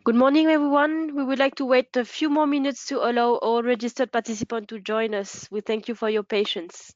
Good morning, everyone. We would like to wait a few more minutes to allow all registered participants to join us. We thank you for your patience.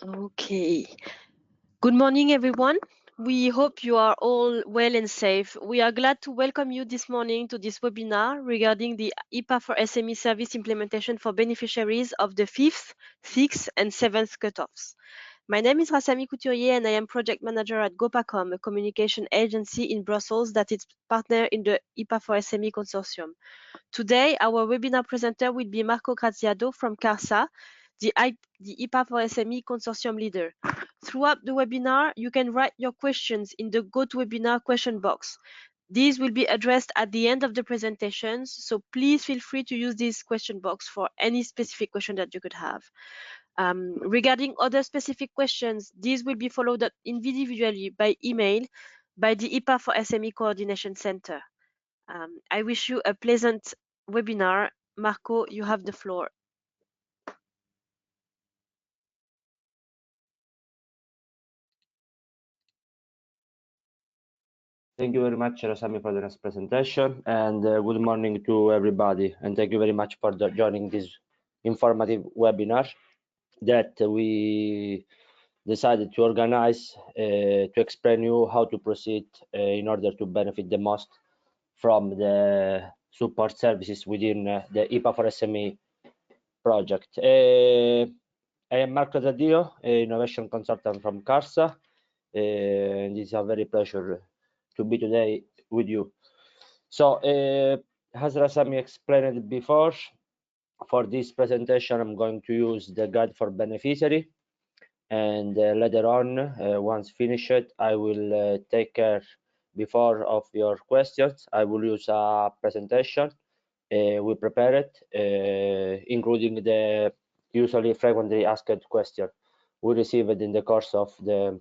Okay. Good morning, everyone. We hope you are all well and safe. We are glad to welcome you this morning to this webinar regarding the IPA for SME service implementation for beneficiaries of the 5th, 6th, and 7th cutoffs. My name is Rassami Couturier and I am project manager at Gopacom, a communication agency in Brussels that is partner in the IPA for SME consortium. Today, our webinar presenter will be Marco Graziado from CARSA, the IPA for SME consortium leader. Throughout the webinar, you can write your questions in the GoToWebinar question box. These will be addressed at the end of the presentations, so please feel free to use this question box for any specific question that you could have. Regarding other specific questions, these will be followed up individually by email by the IPA for SME Coordination Center. I wish you a pleasant webinar. Marco, you have the floor. Thank you very much, Rasami, for the nice presentation, and good morning to everybody. And thank you very much for joining this informative webinar that we decided to organize to explain you how to proceed in order to benefit the most from the support services within the IPA for SME project. I am Marco Zaddio, innovation consultant from CARSA, and it's a very pleasure to be today with you. So, as Rasami explained before, for this presentation, I'm going to use the guide for beneficiary, and later on, once finished, I will take care before of your questions. I will use a presentation we prepared, including the usually frequently asked question we received in the course of the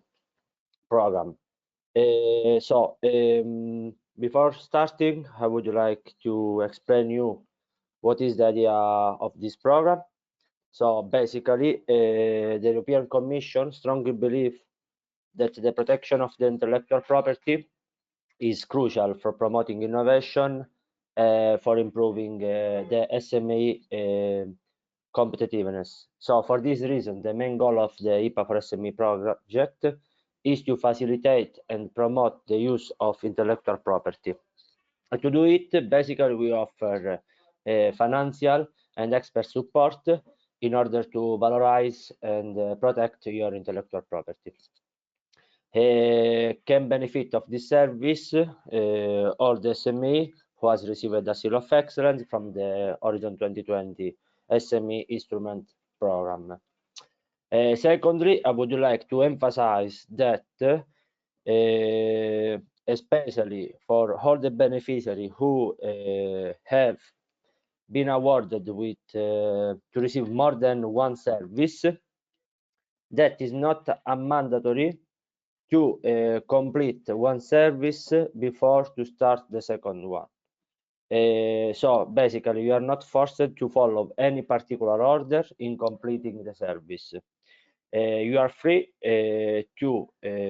program. Before starting, I would like to explain you What is the idea of this program? So basically, the European Commission strongly believes that the protection of the intellectual property is crucial for promoting innovation, for improving the SME competitiveness. So for this reason, the main goal of the IPA4SME project is to facilitate and promote the use of intellectual property. To do it, basically, we offer financial and expert support in order to valorize and protect your intellectual property. Can benefit of this service all the SME who has received a seal of excellence from the Horizon 2020 SME Instrument Program. Secondly, I would like to emphasize that especially for all the beneficiaries who have been awarded with to receive more than one service, that is not a mandatory to complete one service before to start the second one. So basically, you are not forced to follow any particular order in completing the service. You are free to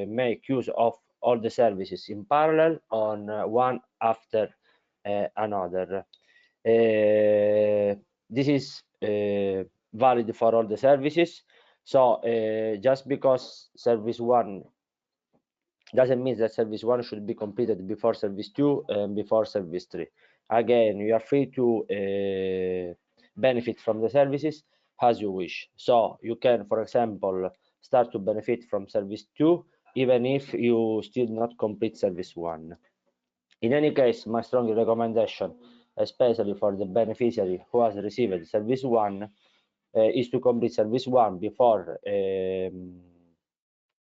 make use of all the services in parallel on one after another. This is valid for all the services. So just because service 1 doesn't mean that service 1 should be completed before service 2 and before service 3. Again, you are free to benefit from the services as you wish. So you can, for example, start to benefit from service 2 even if you still not complete service 1. In any case, my strong recommendation, especially for the beneficiary who has received service 1, is to complete service 1 before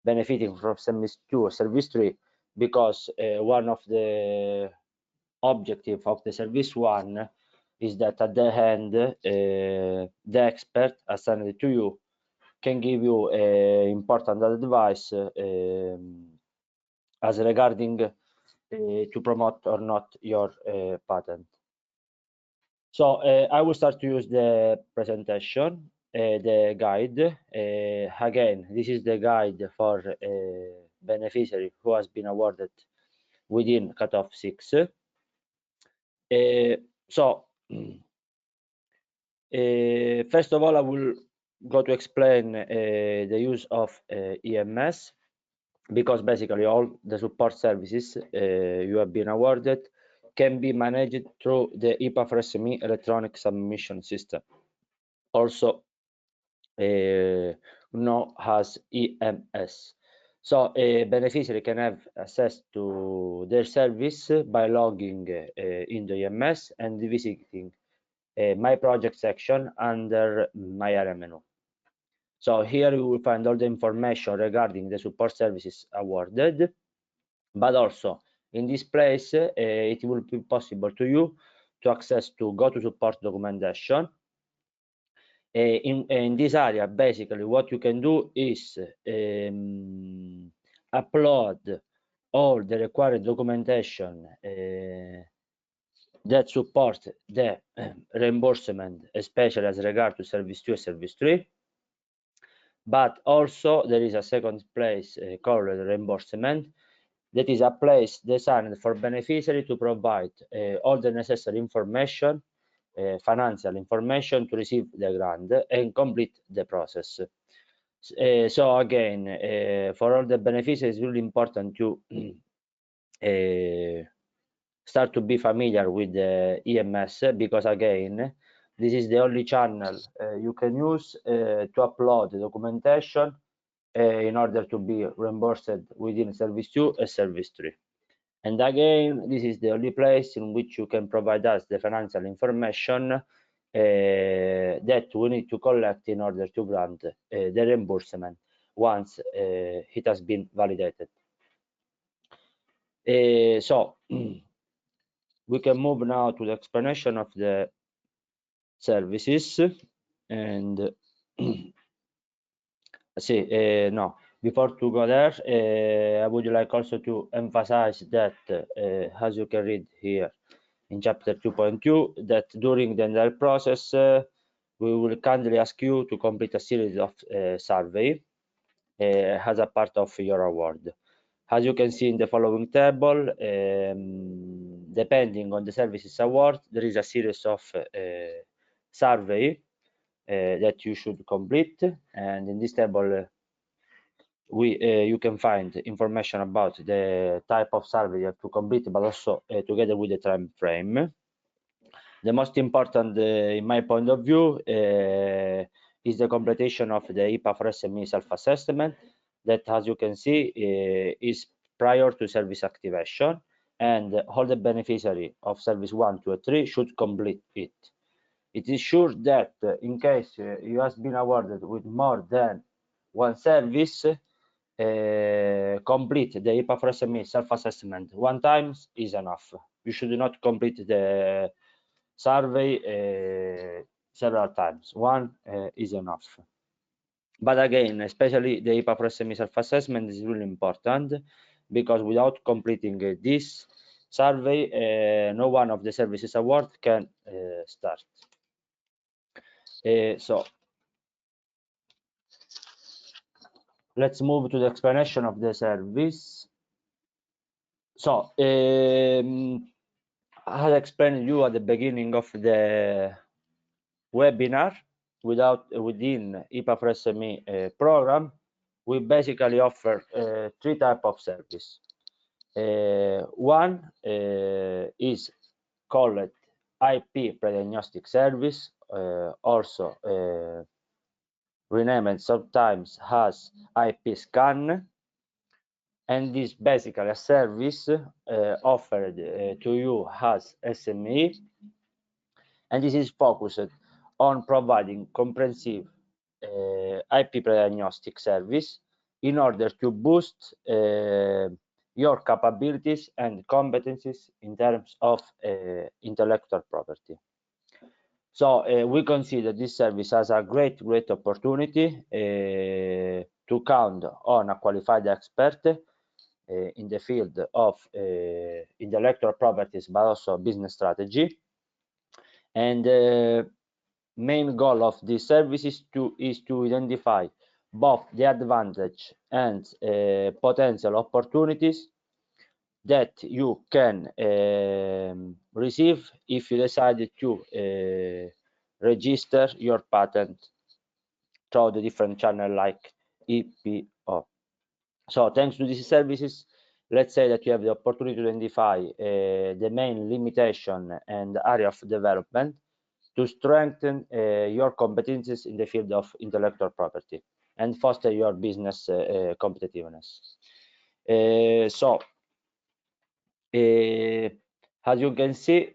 benefiting from service 2 or service 3, because one of the objective of the service 1 is that at the end the expert assigned to you can give you important advice as regarding to promote or not your patent. So I will start to use the presentation, the guide. Again, this is the guide for beneficiary who has been awarded within cutoff 6. So first of all, I will go to explain the use of EMS, because basically all the support services you have been awarded can be managed through the IPA4SME electronic submission system, also known as EMS. So a beneficiary can have access to their service by logging in the EMS and visiting My Project section under My Area menu. So here you will find all the information regarding the support services awarded, but also in this place it will be possible to you to access to go to support documentation. In this area, basically what you can do is upload all the required documentation that support the reimbursement, especially as regard to service 2 and service 3. But also there is a second place called reimbursement, that is a place designed for beneficiary to provide all the necessary information, financial information to receive the grant and complete the process. So again, for all the beneficiaries, it's really important to start to be familiar with the EMS, because again, this is the only channel you can use to upload the documentation in order to be reimbursed within service 2 and service 3. And again, this is the only place in which you can provide us the financial information that we need to collect in order to grant the reimbursement once it has been validated. So we can move now to the explanation of the services. And see, no, before to go there, I would like also to emphasize that as you can read here, in chapter 2.2 that during the entire process we will kindly ask you to complete a series of survey as a part of your award. As you can see in the following table, depending on the services award, there is a series of survey that you should complete, and in this table you can find information about the type of survey you have to complete, but also together with the time frame. The most important, in my point of view, is the completion of the IPA4SME self-assessment that, as you can see, is prior to service activation, and all the beneficiary of service 1, 2, and 3 should complete it. It is sure that in case you have been awarded with more than one service, complete the IPA4SME self-assessment one time is enough. You should not complete the survey several times. One is enough. But again, especially the IPA4SME self-assessment is really important, because without completing this survey, no one of the services award can start. So let's move to the explanation of the service. So I explained you at the beginning of the webinar, within IPA4SME program, we basically offer three types of service. One is called IP Pre-diagnostic Service, also renamed sometimes as IP Scan, and this basically a service offered to you as SME, and this is focused on providing comprehensive IP pre-diagnostic service in order to boost your capabilities and competencies in terms of intellectual property. So we consider this service as a great opportunity to count on a qualified expert in the field of intellectual properties, but also business strategy. And main goal of this service is to identify both the advantage and potential opportunities that you can receive if you decide to register your patent through the different channel like IPO. So thanks to these services, let's say that you have the opportunity to identify the main limitation and area of development to strengthen your competencies in the field of intellectual property and foster your business competitiveness. So as you can see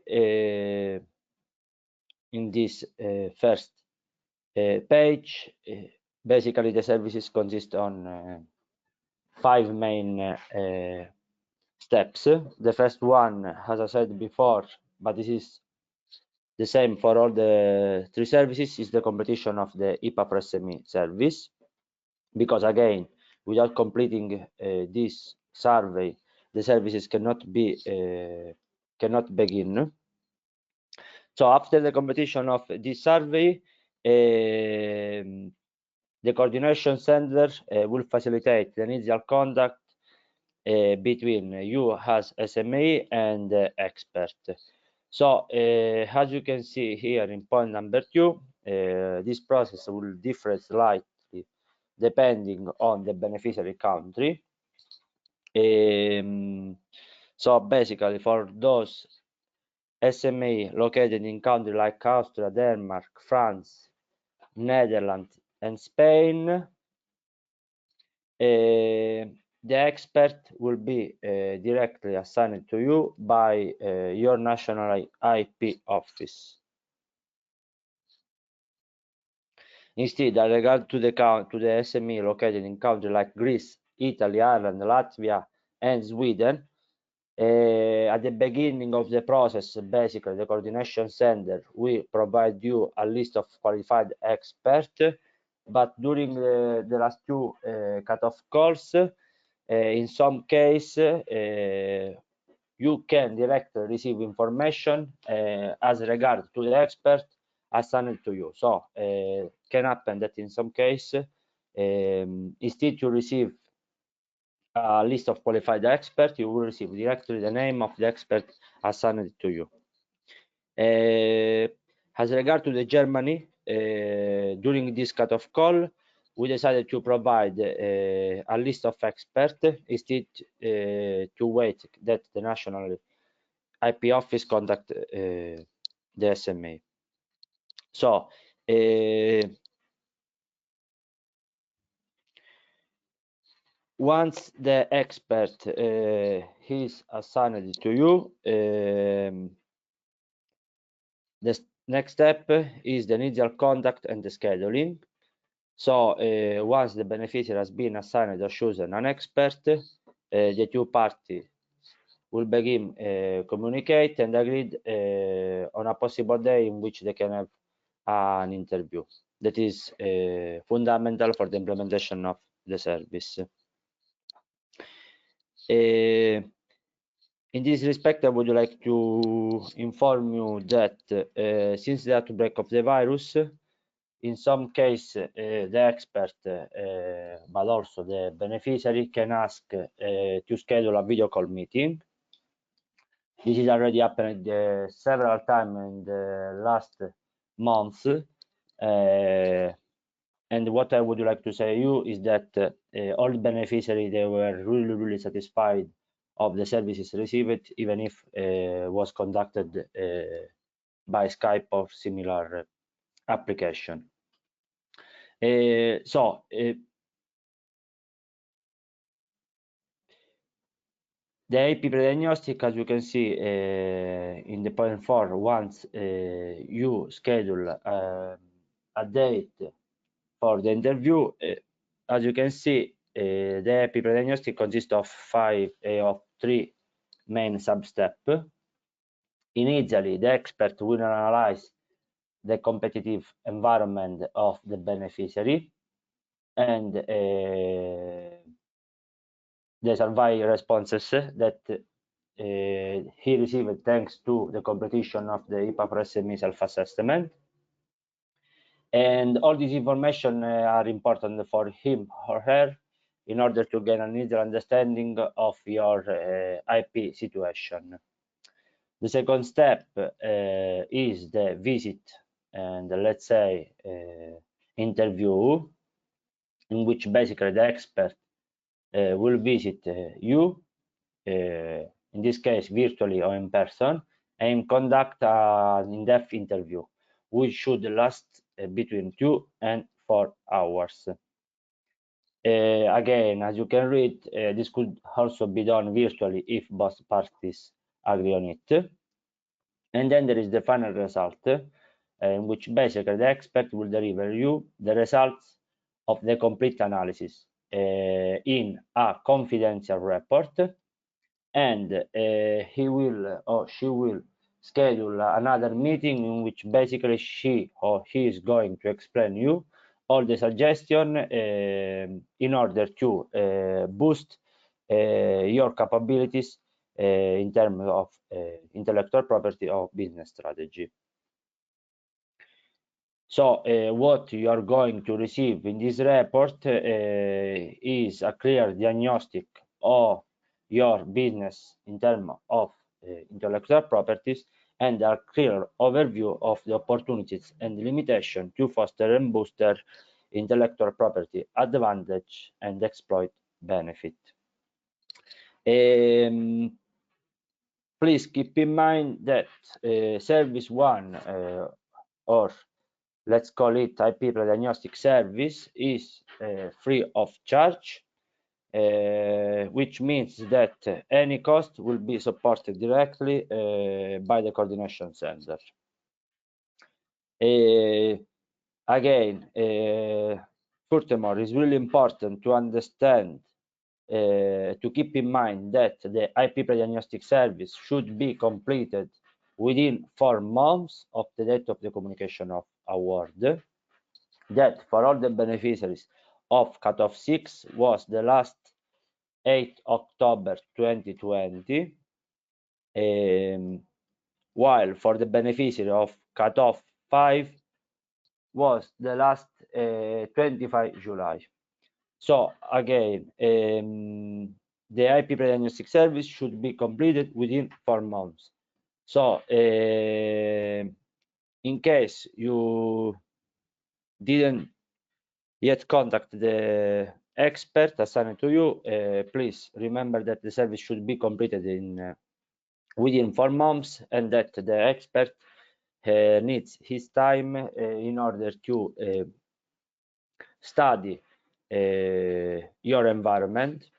in this first page, basically the services consist on 5 main steps. The first one, as I said before, but this is the same for all the 3 services, is the completion of the IPA4SME service, because again, without completing this survey, the services cannot begin. So after the completion of this survey, the coordination center will facilitate the initial contact between you as SME and expert. So as you can see here in point number 2, this process will differ slightly depending on the beneficiary country. So basically, for those SME located in countries like Austria, Denmark, France, Netherlands, and Spain, the expert will be directly assigned to you by your national IP office. Instead, with regard to the SME located in countries like Greece, Italy, Ireland, Latvia, and Sweden, at the beginning of the process, basically the coordination center will provide you a list of qualified experts, but during the last 2 cut-off calls, in some case, you can directly receive information as regard to the expert assigned to you. So can happen that in some case, instead to receive a list of qualified experts, you will receive directly the name of the expert assigned to you. As regard to the Germany, during this cutoff call, we decided to provide a list of experts instead to wait that the national IP office contact the SMA. So once the expert is assigned to you, the next step is the initial contact and the scheduling. So once the beneficiary has been assigned or chosen an expert, the two parties will begin communicate and agreed on a possible day in which they can have an interview. That is fundamental for the implementation of the service. In this respect, I would like to inform you that since the outbreak of the virus, in some case, the expert, but also the beneficiary, can ask to schedule a video call meeting. This is already happened several times in the last months. And what I would like to say to you is that all beneficiaries, they were really satisfied of the services received, even if was conducted by Skype or similar application. The IP pre-diagnostic, as you can see in the point 4, once you schedule a date for the interview, as you can see, the IP pre-diagnostic consists of 3 main sub-steps. Initially, the expert will analyze the competitive environment of the beneficiary and the survey responses that he received thanks to the completion of the IPA4SME self-assessment. And all this information are important for him or her in order to gain an easier understanding of your IP situation. The second step is the visit and let's say interview, in which basically the expert will visit you, in this case virtually or in person, and conduct an in-depth interview, which should last between 2 and 4 hours. Again, as you can read, this could also be done virtually if both parties agree on it. And then there is the final result, in which basically the expert will deliver you the results of the complete analysis in a confidential report, and he will or she will schedule another meeting in which basically she or he is going to explain you all the suggestion in order to boost your capabilities in terms of intellectual property or business strategy. So what you are going to receive in this report is a clear diagnostic of your business in terms of intellectual properties and a clear overview of the opportunities and limitations to foster and boost their intellectual property advantage and exploit benefit. Please keep in mind that service 1 or let's call it IP pre-diagnostic service is free of charge, which means that any cost will be supported directly by the coordination center. Again, furthermore, it's really important to understand, to keep in mind that the IP pre-diagnostic service should be completed within 4 months of the date of the communication of award. That for all the beneficiaries of cutoff 6 was the last 8 October 2020, while for the beneficiary of cutoff 5 was the last 25 July. So again, the IP pre-diagnostic service should be completed within 4 months. So in case you didn't yet contact the expert assigned to you, please remember that the service should be completed in within 4 months, and that the expert needs his time in order to study your environment,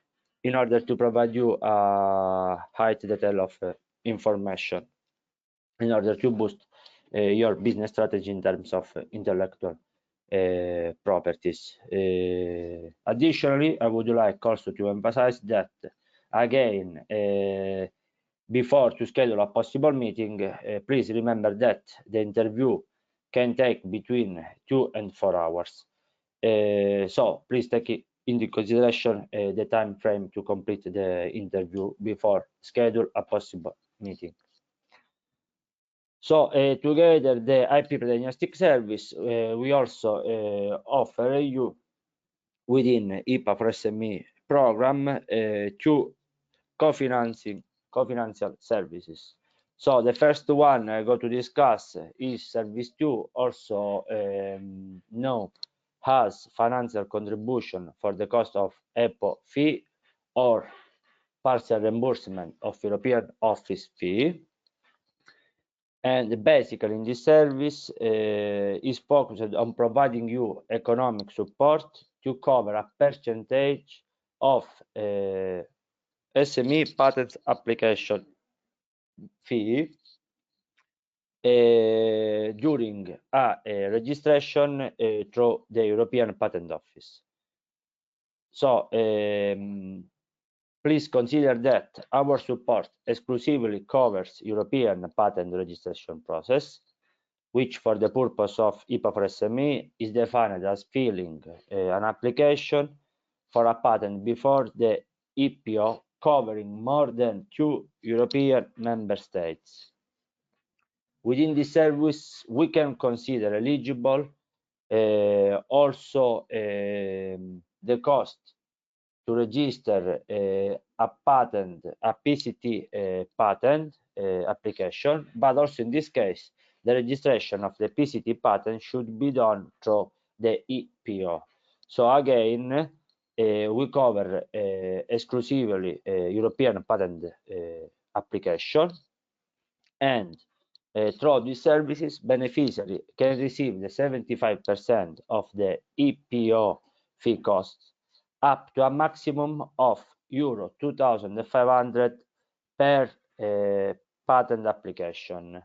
in order to provide you a high detail of information, in order to boost your business strategy in terms of intellectual properties. Additionally, I would like also to emphasize that, again, before to schedule a possible meeting, please remember that the interview can take between 2 and 4 hours. So please take into consideration the time frame to complete the interview before schedule a possible meeting. So together the IP pre-diagnostic service, we also offer you within IPA4SME program 2 co-financial services. So the first one I go to discuss is service 2, also known as financial contribution for the cost of EPO fee or partial reimbursement of European office fee. And basically in this service is focused on providing you economic support to cover a percentage of SME patent application fee during a registration through the European Patent Office. So please consider that our support exclusively covers European patent registration process, which for the purpose of IPA4SME is defined as filing an application for a patent before the EPO covering more than 2 European member states. Within this service, we can consider eligible also the cost to register a patent, a PCT patent application, but also in this case, the registration of the PCT patent should be done through the EPO. So again, we cover exclusively European patent application, and through these services, beneficiary can receive the 75% of the EPO fee costs up to a maximum of euro 2,500 per patent application.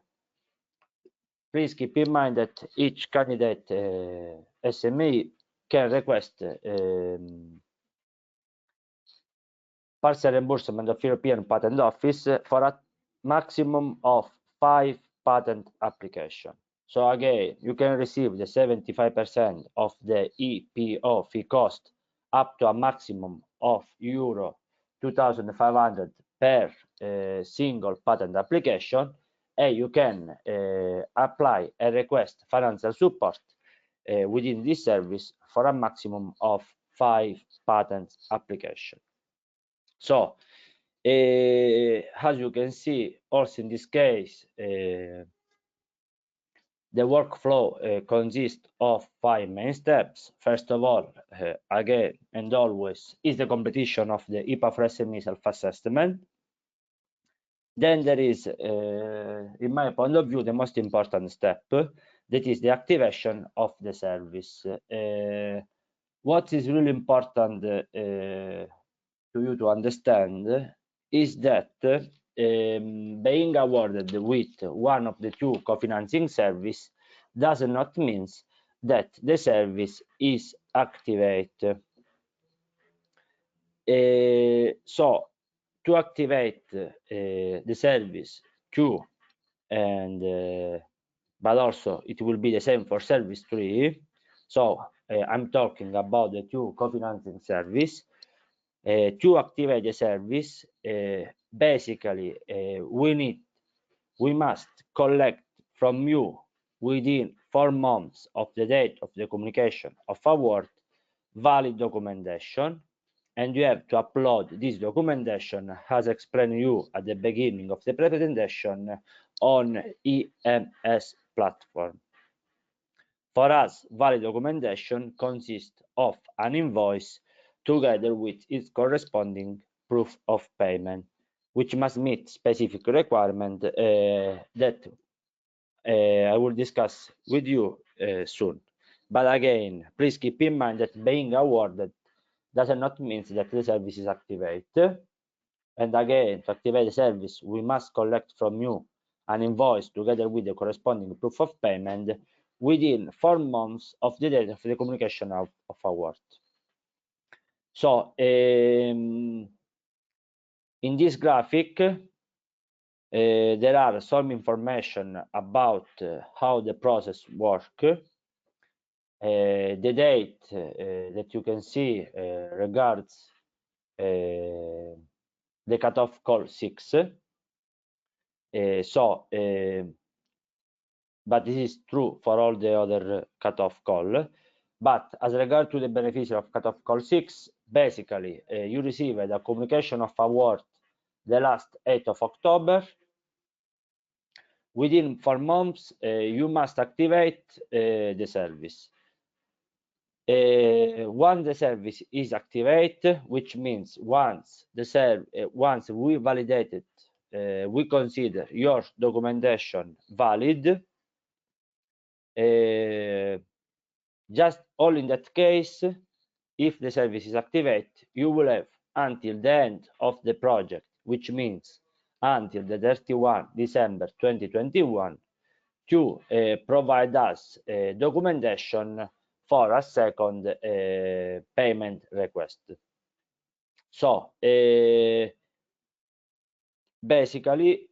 Please keep in mind that each candidate SME can request partial reimbursement of European Patent Office for a maximum of 5 patent applications. So again, you can receive the 75% of the EPO fee cost up to a maximum of euro 2,500 per single patent application, and you can apply and request financial support within this service for a maximum of 5 patent applications. So as you can see, also in this case, the workflow consists of 5 main steps. First of all, again and always, is the completion of the IPA4SME self-assessment. Then there is, in my point of view, the most important step, that is the activation of the service. What is really important to you to understand is that being awarded with one of the 2 co-financing service does not mean that the service is activated. So to activate the service 2, and but also it will be the same for service 3. So I'm talking about the 2 co-financing service. To activate the service, basically we must collect from you within 4 months of the date of the communication of award valid documentation, and you have to upload this documentation as explained you at the beginning of the presentation on EMS platform. For us, valid documentation consists of an invoice together with its corresponding proof of payment, which must meet specific requirements that I will discuss with you soon. But again, please keep in mind that being awarded does not mean that the service is activated. And again, to activate the service, we must collect from you an invoice together with the corresponding proof of payment within 4 months of the date of the communication of award. So in this graphic, there are some information about how the process works. The date that you can see regards the cutoff call 6. But this is true for all the other cutoff call. But as regard to the beneficiary of cutoff call 6, basically you received a communication of award the last 8th of October. Within 4 months, you must activate the service. Once the service is activated, which means once we validate it, we consider your documentation valid. Just all in that case, if the service is activated, you will have until the end of the project, which means until the 31 December 2021, to provide us documentation for a second payment request. So basically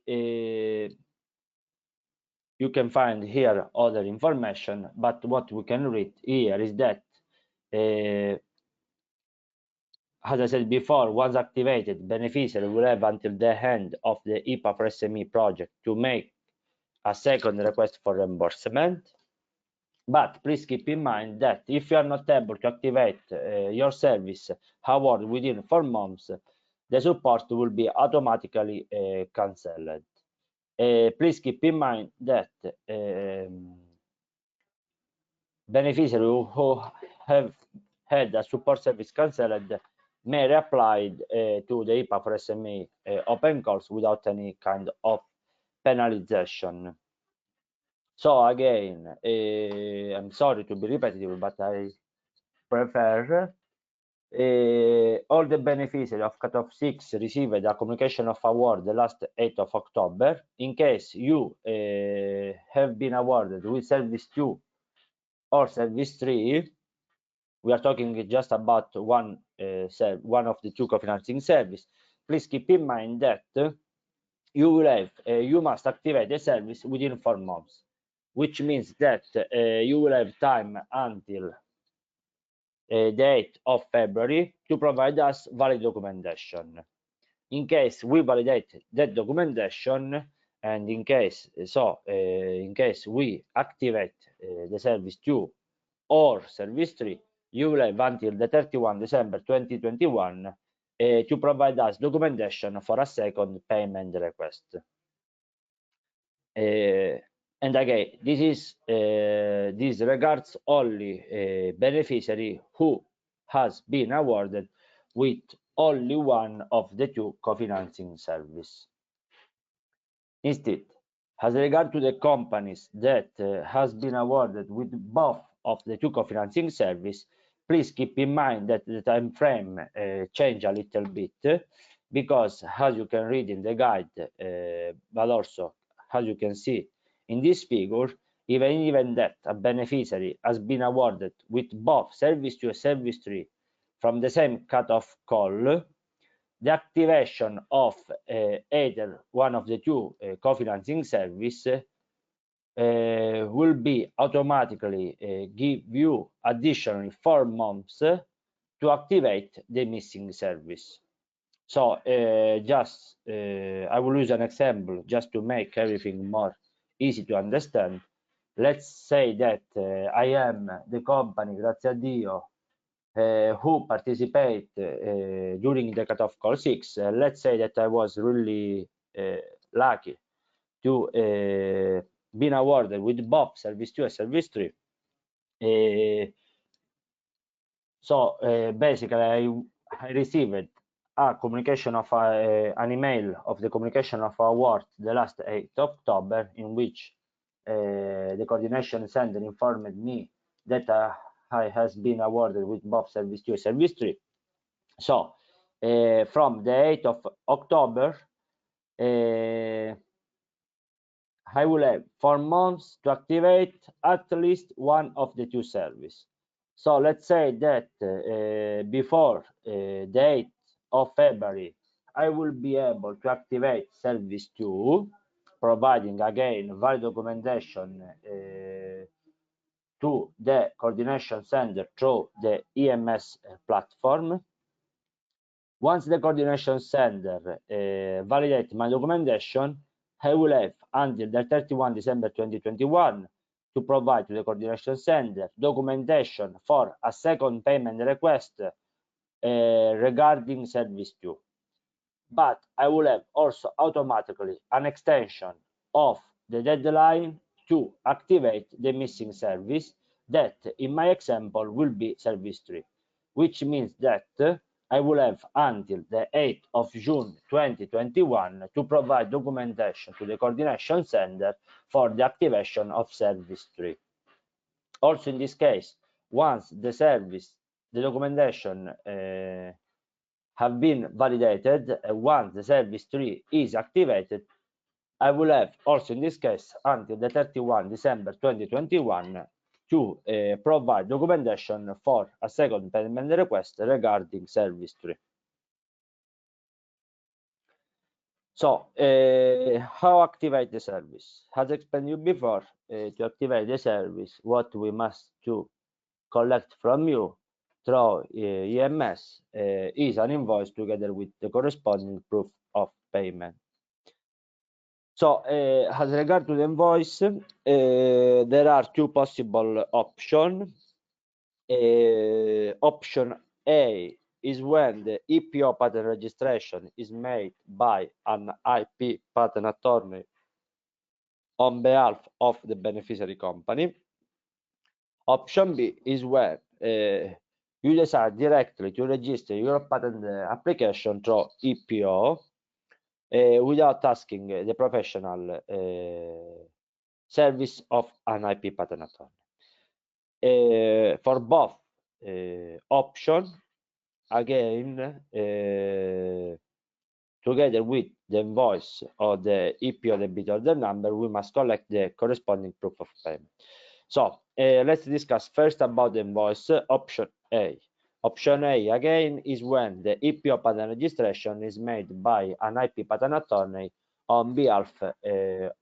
you can find here other information, but what we can read here is that as I said before, once activated, beneficiary will have until the end of the IPA4SME project to make a second request for reimbursement. But please keep in mind that if you are not able to activate your service award within 4 months, the support will be automatically cancelled. Please keep in mind that beneficiaries who have had a support service cancelled may reapply to the IPA4SME open calls without any kind of penalization. So again, I'm sorry to be repetitive, but I prefer all the beneficiaries of cutoff 6 received a communication of award the last 8th of October. In case you have been awarded with service 2 or service 3, we are talking just about one of the 2 co-financing service. Please keep in mind that you must activate the service within 4 months, which means that you will have time until the 8th of February to provide us valid documentation. In case we validate that documentation, and in case we activate the service 2 or service 3, you will have until the 31 December 2021 to provide us documentation for a second payment request. And again, this regards only beneficiary who has been awarded with only one of the 2 co-financing service. Instead, as regard to the companies that has been awarded with both of the 2 co-financing service, please keep in mind that the time frame change a little bit, because as you can read in the guide, but also as you can see in this figure, even that a beneficiary has been awarded with both service 2 and service 3 from the same cutoff call, the activation of either one of the 2 co-financing service will be automatically give you additionally 4 months to activate the missing service. So I will use an example just to make everything more easy to understand. Let's say that I am the company, grazie a Dio, who participate during the cutoff call 6. Let's say that I was really lucky to being awarded with both Service 2 and Service 3. So basically, I received a communication of an email of the communication of award the last 8th October, in which the coordination center informed me that I has been awarded with both Service 2 and Service 3. So from the 8th of October, I will have 4 months to activate at least one of the two services. So let's say that before the 8th of February, I will be able to activate Service 2, providing again valid documentation to the coordination center through the EMS platform. Once the coordination center validates my documentation, I will have until the 31 December 2021 to provide to the coordination center documentation for a second payment request regarding Service 2. But I will have also automatically an extension of the deadline to activate the missing service that, in my example, will be Service 3, which means that I will have until the 8th of June 2021 to provide documentation to the coordination center for the activation of Service 3. Also in this case, once the documentation have been validated, once the Service 3 is activated, I will have also in this case until the 31 December 2021 to provide documentation for a second payment request regarding Service 3. So how activate the service? As explained you before, to activate the service, what we must to collect from you through EMS is an invoice together with the corresponding proof of payment. So as regard to the invoice, there are two possible options. Option A is when the IPO patent registration is made by an IP patent attorney on behalf of the beneficiary company. Option B is when you decide directly to register your patent application through IPO without asking the professional service of an IP patent attorney. For both options, again, together with the invoice or the IPO debit order number, we must collect the corresponding proof of payment. So let's discuss first about the invoice. Option A. Option A, again, is when the IPO patent registration is made by an IP patent attorney on behalf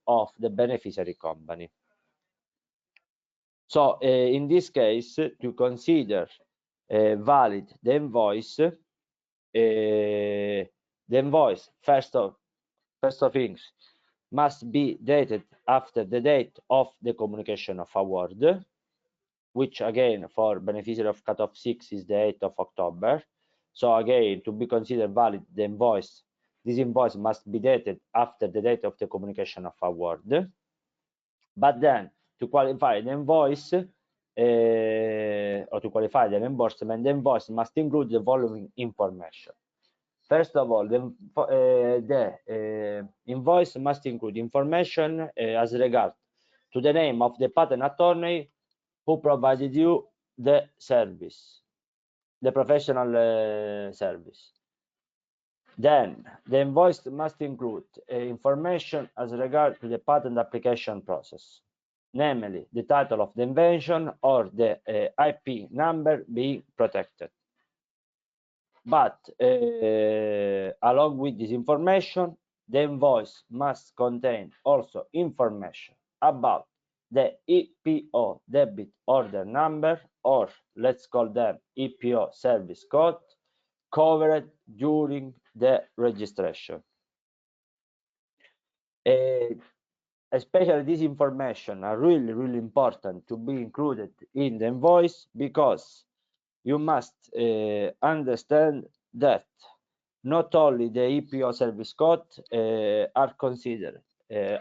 of the beneficiary company. So in this case, to consider valid the invoice, first of things, must be dated after the date of the communication of award, which again for beneficiary of cutoff 6 is the 8th of October. So again, to be considered valid the invoice, this invoice must be dated after the date of the communication of award. But then to qualify the invoice or to qualify the reimbursement, the invoice must include the following information. First of all, the invoice must include information as regard to the name of the patent attorney who provided you the service, the professional service. Then the invoice must include information as regard to the patent application process, namely the title of the invention or the IP number being protected. But along with this information, the invoice must contain also information about the IPO debit order number, or let's call them IPO service code, covered during the registration. Especially this information are really important to be included in the invoice, because you must understand that not only the IPO service code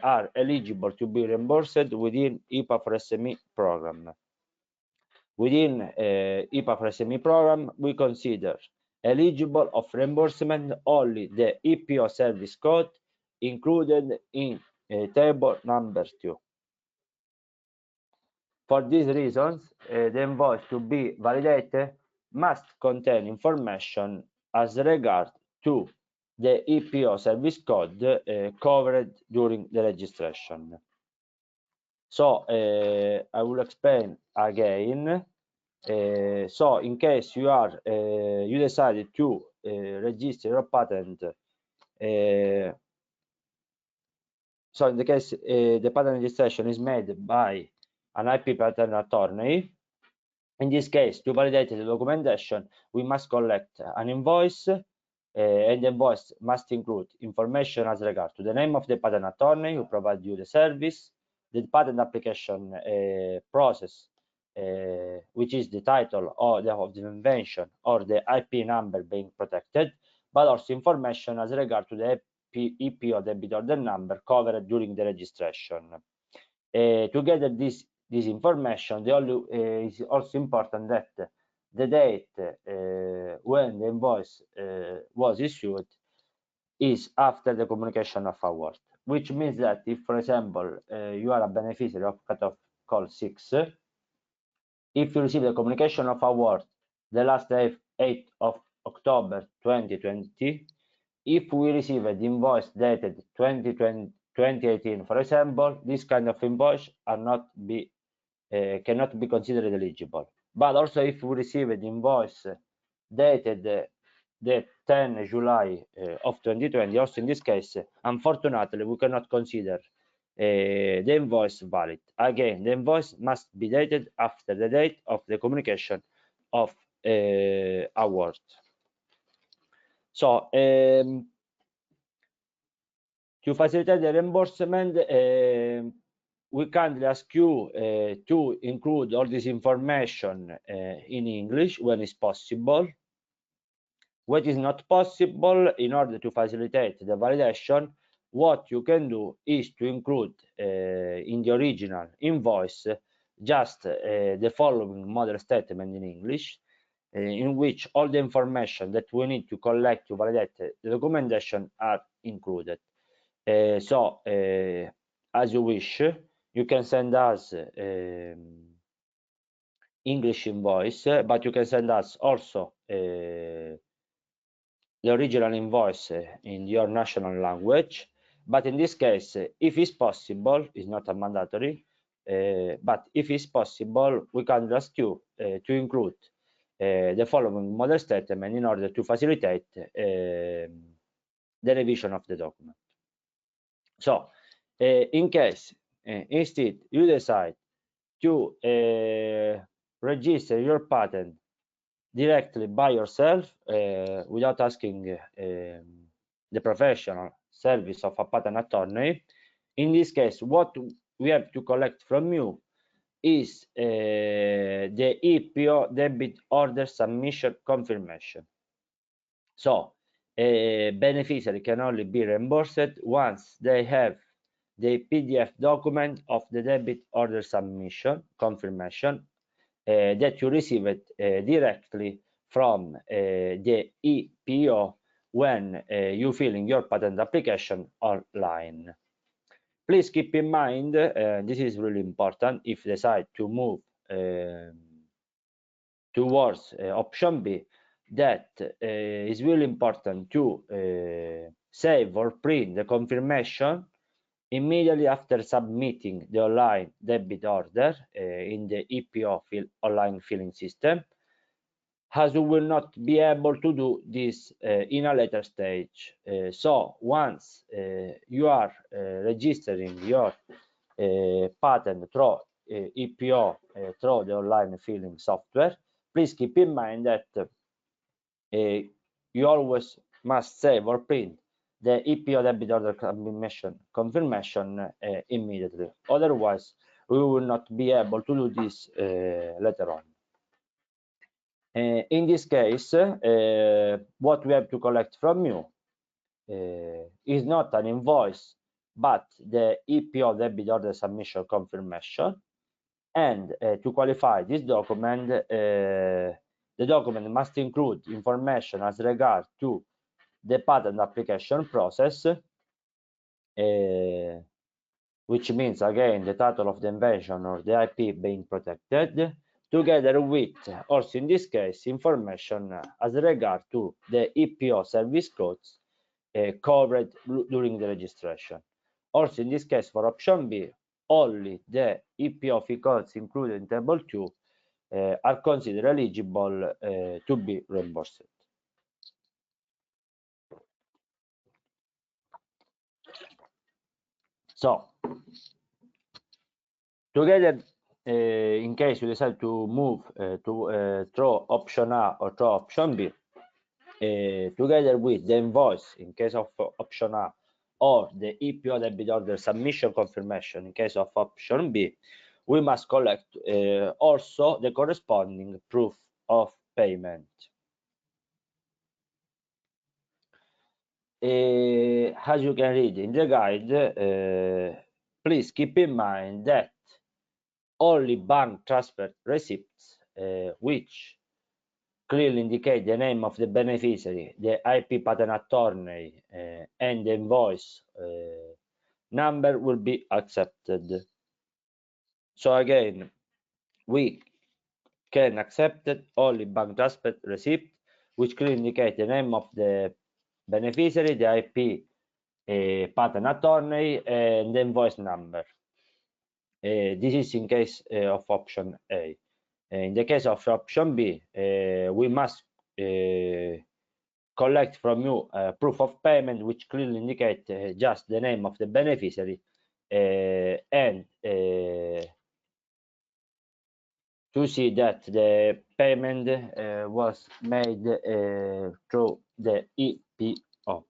are eligible to be reimbursed within IPA4SME program. Within IPA4SME program, we consider eligible of reimbursement only the IPO service code included in table number 2. For these reasons, the invoice to be validated must contain information as regard to the IPO service code covered during the registration. So I will explain again. So in case you decided to register your patent, so in the case the patent registration is made by an IP patent attorney, in this case, to validate the documentation, we must collect an invoice, and the invoice must include information as regard to the name of the patent attorney who provided you the service, the patent application process, which is the title of the invention or the IP number being protected, but also information as regard to the IPO debit order number covered during the registration. Together this information, is also important that the date when the invoice was issued is after the communication of award, which means that if, for example, you are a beneficiary of cutoff call 6, if you receive the communication of award the last day 8th of October 2020, if we receive an invoice dated 2018, for example, this kind of invoice cannot be considered eligible. But also, if we receive an invoice dated the 10 July of 2020, also in this case, unfortunately, we cannot consider the invoice valid. Again, the invoice must be dated after the date of the communication of award. So, to facilitate the reimbursement, we kindly ask you to include all this information in English when it's possible. What is not possible, in order to facilitate the validation, what you can do is to include in the original invoice just the following model statement in English, in which all the information that we need to collect to validate the documentation are included. So, as you wish, you can send us English invoice, but you can send us also the original invoice in your national language. But in this case, if it's possible, it's not a mandatory, but if it's possible, we can ask you to include the following model statement in order to facilitate the revision of the document. So, in case instead you decide to register your patent directly by yourself without asking the professional service of a patent attorney, in this case, what we have to collect from you is the IPO debit order submission confirmation. So, a beneficiary can only be reimbursed once they have the PDF document of the debit order submission confirmation that you received directly from the IPO when you fill in your patent application online. Please keep in mind, this is really important if you decide to move towards option B, that is really important to save or print the confirmation immediately after submitting the online debit order in the IPO online filling system, as you will not be able to do this in a later stage. So once you are registering your patent through IPO through the online filling software, please keep in mind that you always must save or print the EPO debit order confirmation immediately. Otherwise, we will not be able to do this later on. In this case, what we have to collect from you is not an invoice, but the EPO debit order submission confirmation. And to qualify this document, the document must include information as regard to the patent application process, which means again the title of the invention or the IP being protected, together with, also in this case, information as regard to the EPO service codes covered during the registration. Also in this case, for option B, only the EPO fee codes included in table 2 are considered eligible to be reimbursed. So, together, in case you decide to move through option A or through option B, together with the invoice in case of option A or the EPO debit order submission confirmation in case of option B, we must collect also the corresponding proof of payment. As you can read in the guide, please keep in mind that only bank transfer receipts, which clearly indicate the name of the beneficiary, the IP patent attorney, and the invoice number will be accepted. So again, we can accept only bank transfer receipt, which clearly indicate the name of the beneficiary, the IP patent attorney, and the invoice number. This is in case of option A. In the case of option B, we must collect from you proof of payment, which clearly indicate just the name of the beneficiary and to see that the payment was made through the EPO.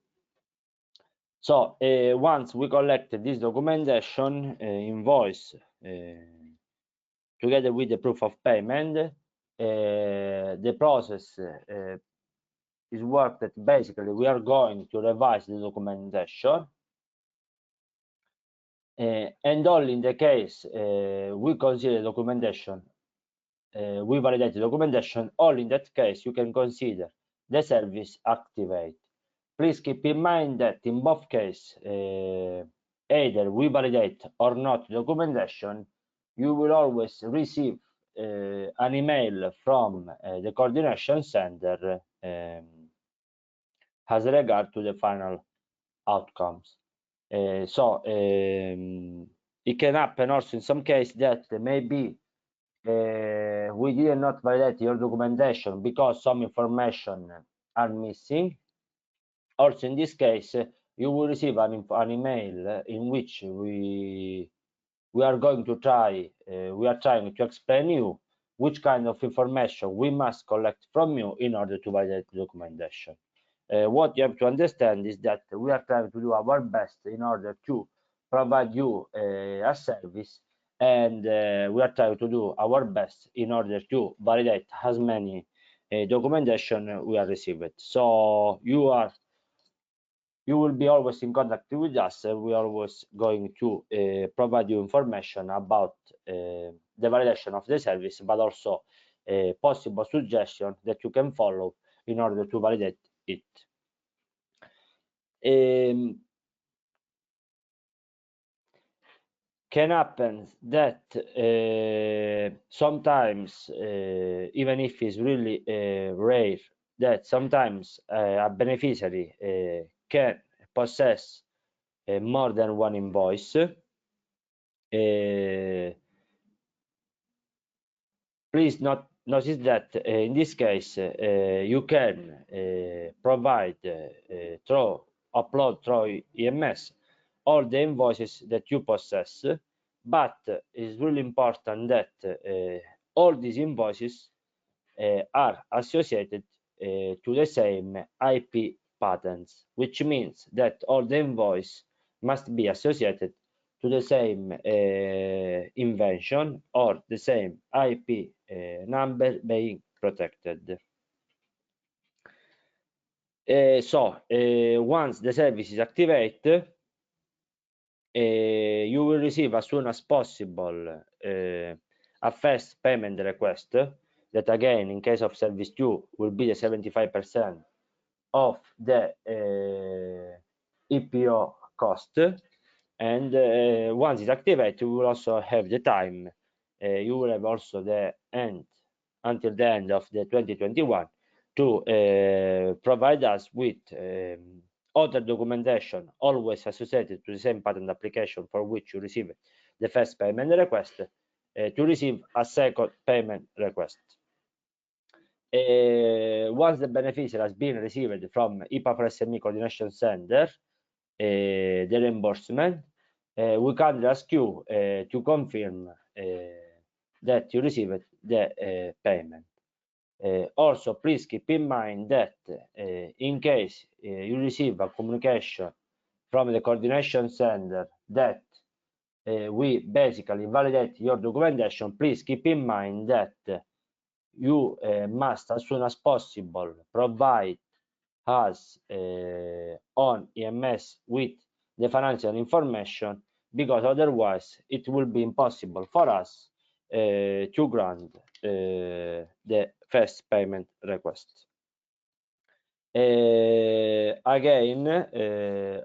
So once we collect this documentation, invoice, together with the proof of payment, the process is work that basically we are going to revise the documentation, and only in the case we consider documentation, we validate the documentation, only in that case you can consider the service activate. Please keep in mind that in both cases, either we validate or not documentation, you will always receive an email from the coordination center as regard to the final outcomes. So it can happen also in some case that maybe we did not validate your documentation because some information are missing. Also in this case, you will receive an email in which we are going to try, we are trying to explain you which kind of information we must collect from you in order to validate the documentation. What you have to understand is that we are trying to do our best in order to provide you a service, and we are trying to do our best in order to validate as many documentation we are received. So you will be always in contact with us. We are always going to provide you information about the validation of the service, but also possible suggestions that you can follow in order to validate it. Can happen that sometimes, even if it's really rare, that sometimes a beneficiary can possess more than one invoice. Please notice that in this case you can provide upload through EMS all the invoices that you possess, but it's really important that all these invoices are associated to the same IP patents, which means that all the invoice must be associated to the same invention or the same IP number being protected. Once the service is activated, you will receive as soon as possible a first payment request that, again, in case of service 2, will be the 75% of the EPO cost. And once it's activated, you will also have the time. You will have also the end until the end of the 2021 to provide us with other documentation always associated to the same patent application for which you received the first payment request to receive a second payment request. Once the beneficiary has been received from IPA4SME Coordination Center, the reimbursement, we kindly ask you to confirm that you received the payment. Also, please keep in mind that in case you receive a communication from the coordination center that we basically validate your documentation, please keep in mind that you must, as soon as possible, provide us on EMS with the financial information, because otherwise it will be impossible for us to grant the first payment request. Again,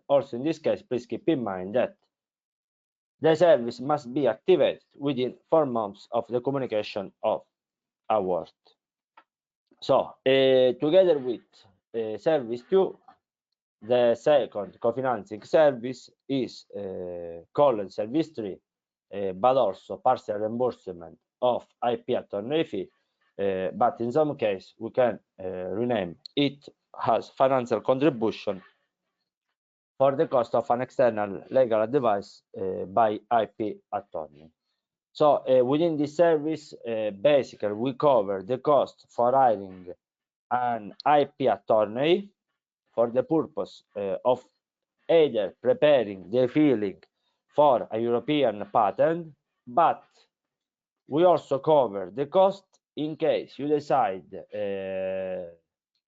also in this case, please keep in mind that the service must be activated within 4 months of the communication of award. So, together with service 2, the second co-financing service is called service 3, but also partial reimbursement of IP attorney fee, but in some case we can rename it as financial contribution for the cost of an external legal advice by IP attorney. So within this service, basically we cover the cost for hiring an IP attorney for the purpose of either preparing the filing for a European patent, but we also cover the cost in case you decide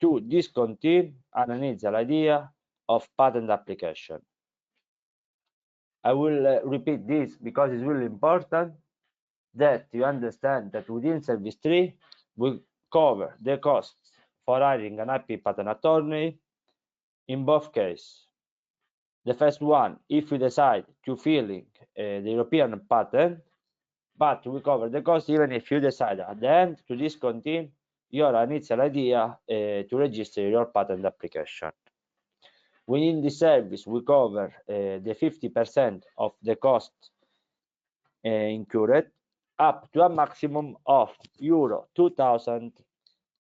to discontinue an initial idea of patent application. I will repeat this because it's really important that you understand that within service 3 we cover the costs for hiring an IP patent attorney in both cases. The first one, if you decide to filing the European patent, but we cover the cost even if you decide at the end to discontinue your initial idea to register your patent application. Within the service, we cover the 50% of the cost incurred, up to a maximum of euro 2,000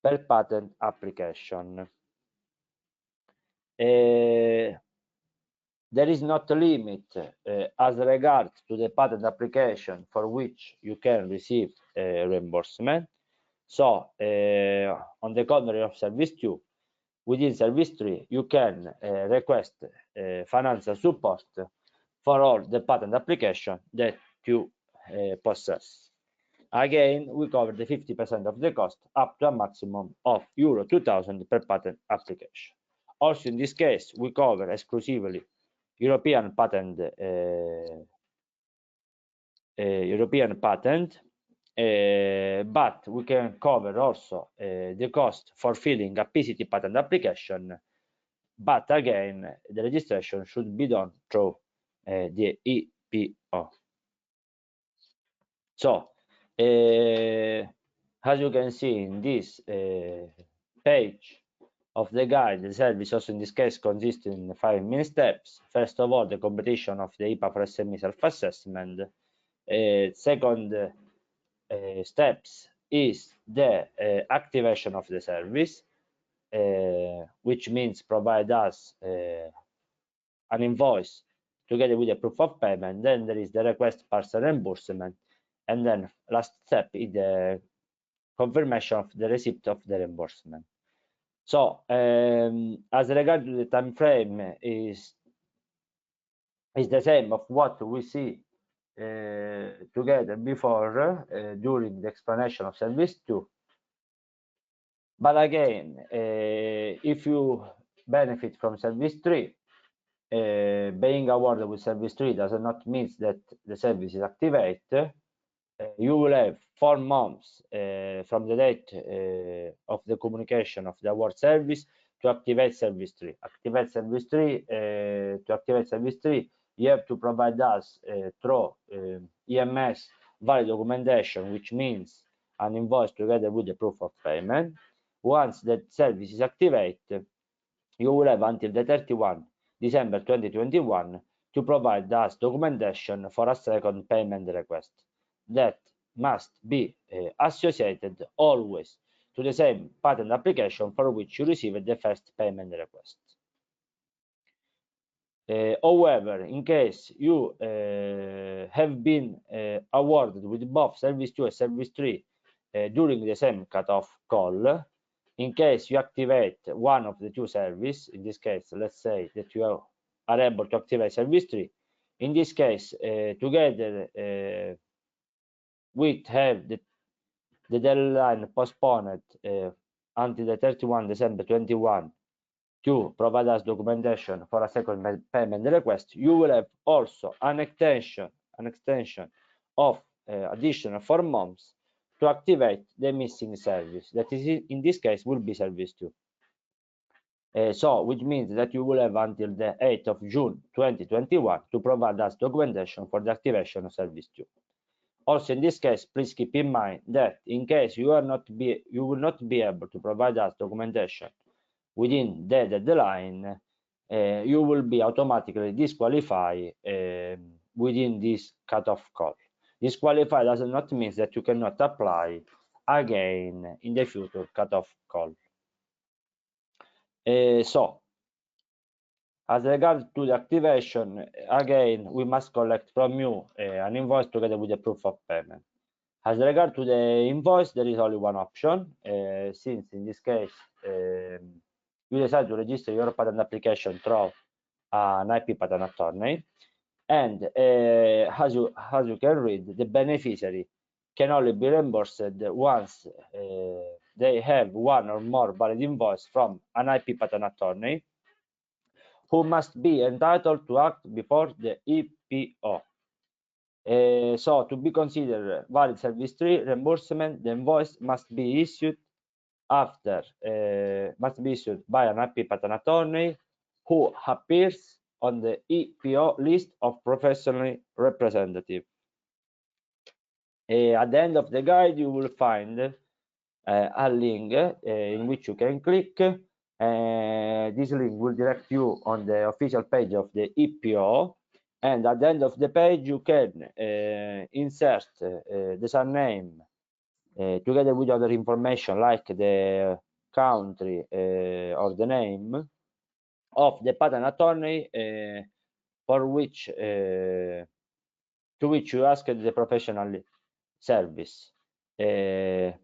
per patent application. There is not a limit as regards to the patent application for which you can receive reimbursement. So, on the contrary of service 2, within service 3, you can request financial support for all the patent application that you possess. Again, we cover the 50% of the cost up to a maximum of euro 2,000 per patent application. Also, in this case, we cover exclusively European patent, but we can cover also the cost for filing a PCT patent application. But again, the registration should be done through the EPO. So, as you can see in this page of the guide, the service also in this case consists in 5 main steps. First of all, the completion of the IPA4SME self-assessment. Second steps is the activation of the service, which means provide us an invoice together with a proof of payment. Then there is the request partial reimbursement, and then last step is the confirmation of the receipt of the reimbursement. So as regard to the time frame is the same of what we see together before during the explanation of service 2. But again, if you benefit from service 3, being awarded with service 3 does not mean that the service is activated. You will have 4 months from the date of the communication of the award service to activate service 3. To activate service 3, you have to provide us through EMS valid documentation, which means an invoice together with the proof of payment. Once that service is activated, you will have until the 31 December 2021 to provide us documentation for a second payment request that must be associated always to the same patent application for which you received the first payment request. However, in case you have been awarded with both service 2 and service 3 during the same cutoff call, in case you activate one of the two services, in this case, let's say that you are able to activate service 3, in this case, together we have the deadline postponed until the 31 December 21 to provide us documentation for a second payment request. You will have also an extension of additional 4 months to activate the missing service. That is, in this case, will be service 2. So, which means that you will have until the 8th of June 2021 to provide us documentation for the activation of service 2. Also, in this case, please keep in mind that in case you will not be able to provide us documentation within the deadline, you will be automatically disqualified within this cutoff call. Disqualified does not mean that you cannot apply again in the future cutoff call. So, as regards to the activation, again, we must collect from you an invoice together with the proof of payment. As regard to the invoice, there is only one option, since in this case you decide to register your patent application through an IP patent attorney, and as you can read, the beneficiary can only be reimbursed once they have one or more valid invoice from an IP patent attorney who must be entitled to act before the EPO. So to be considered valid service 3 reimbursement, the invoice must be issued by an IP patent attorney who appears on the EPO list of professional representative. At the end of the guide, you will find a link in which you can click. This link will direct you on the official page of the EPO, and at the end of the page you can insert the surname together with other information like the country or the name of the patent attorney to which you asked the professional service. And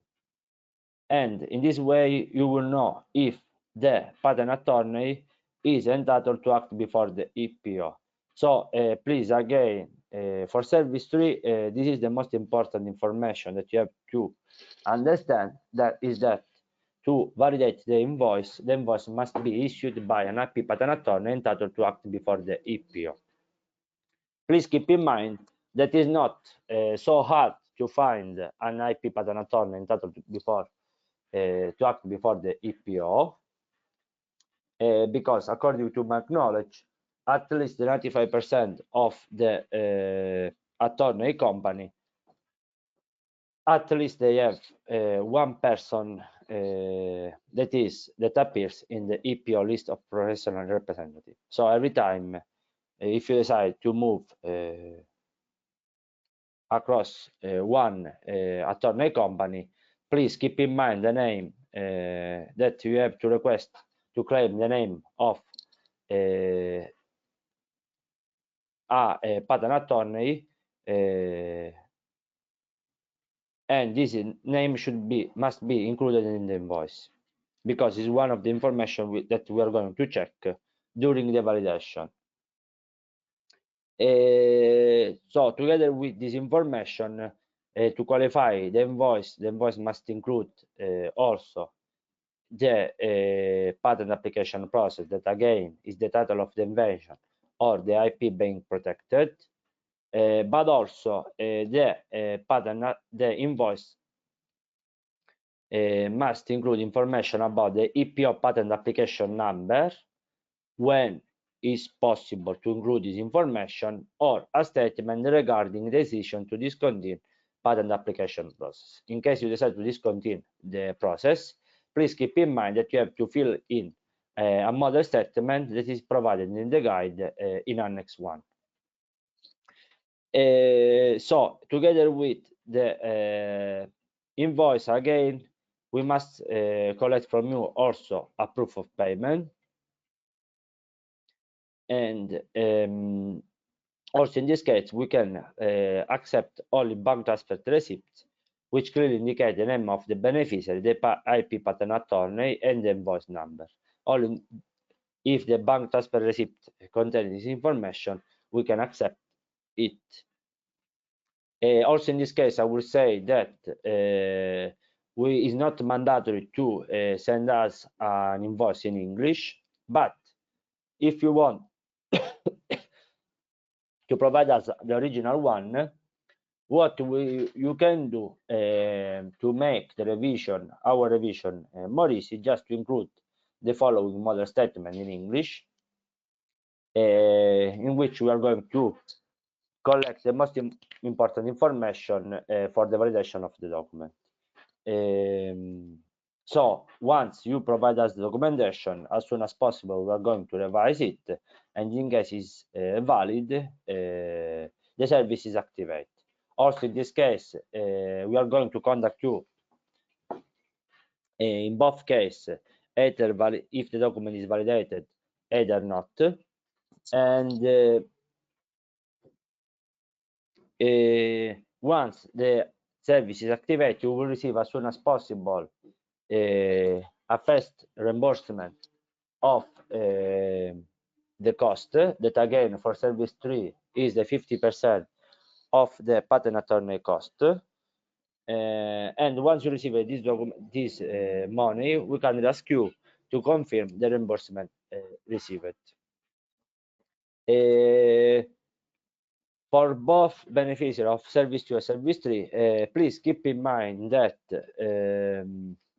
in this way you will know if the patent attorney is entitled to act before the EPO. So please, again, for service 3, this is the most important information that you have to understand, that is that to validate the invoice must be issued by an IP patent attorney entitled to act before the EPO. Please keep in mind that it's not so hard to find an IP patent attorney entitled to act before the EPO, because according to my knowledge, at least 95% of the attorney company, at least they have one person that appears in the EPO list of professional representative. So every time if you decide to move across one attorney company, please keep in mind the name that you have to request to claim the name of a patent attorney, and this name must be included in the invoice. because it's one of the information that we are going to check during the validation. So together with this information, to qualify the invoice must include also the patent application process, that again is the title of the invention or the IP being protected, but also the invoice must include information about the EPO patent application number, when is possible to include this information, or a statement regarding the decision to discontinue patent application process. In case you decide to discontinue the process, please keep in mind that you have to fill in a model statement that is provided in the guide in Annex 1. So together with the invoice, again, we must collect from you also a proof of payment, and also in this case we can accept only bank transfer receipts which clearly indicate the name of the beneficiary, the IP patent attorney, and the invoice number. Only if the bank transfer receipt contains this information, we can accept it. Also in this case, I will say that it's not mandatory to send us an invoice in English, but if you want to provide us the original one, what you can do to make the revision, our revision, more easy, just to include the following model statement in English, in which we are going to collect the most important information for the validation of the document. So once you provide us the documentation, as soon as possible, we are going to revise it, and in case it's valid, the service is activated. Also in this case, we are going to contact you in both cases, either if the document is validated, either not, and once the service is activated, you will receive as soon as possible a first reimbursement of the cost, that again for service 3 is the 50% of the patent attorney cost. And once you receive this money, we can ask you to confirm the reimbursement received. For both beneficiaries of service 2 and service 3, please keep in mind that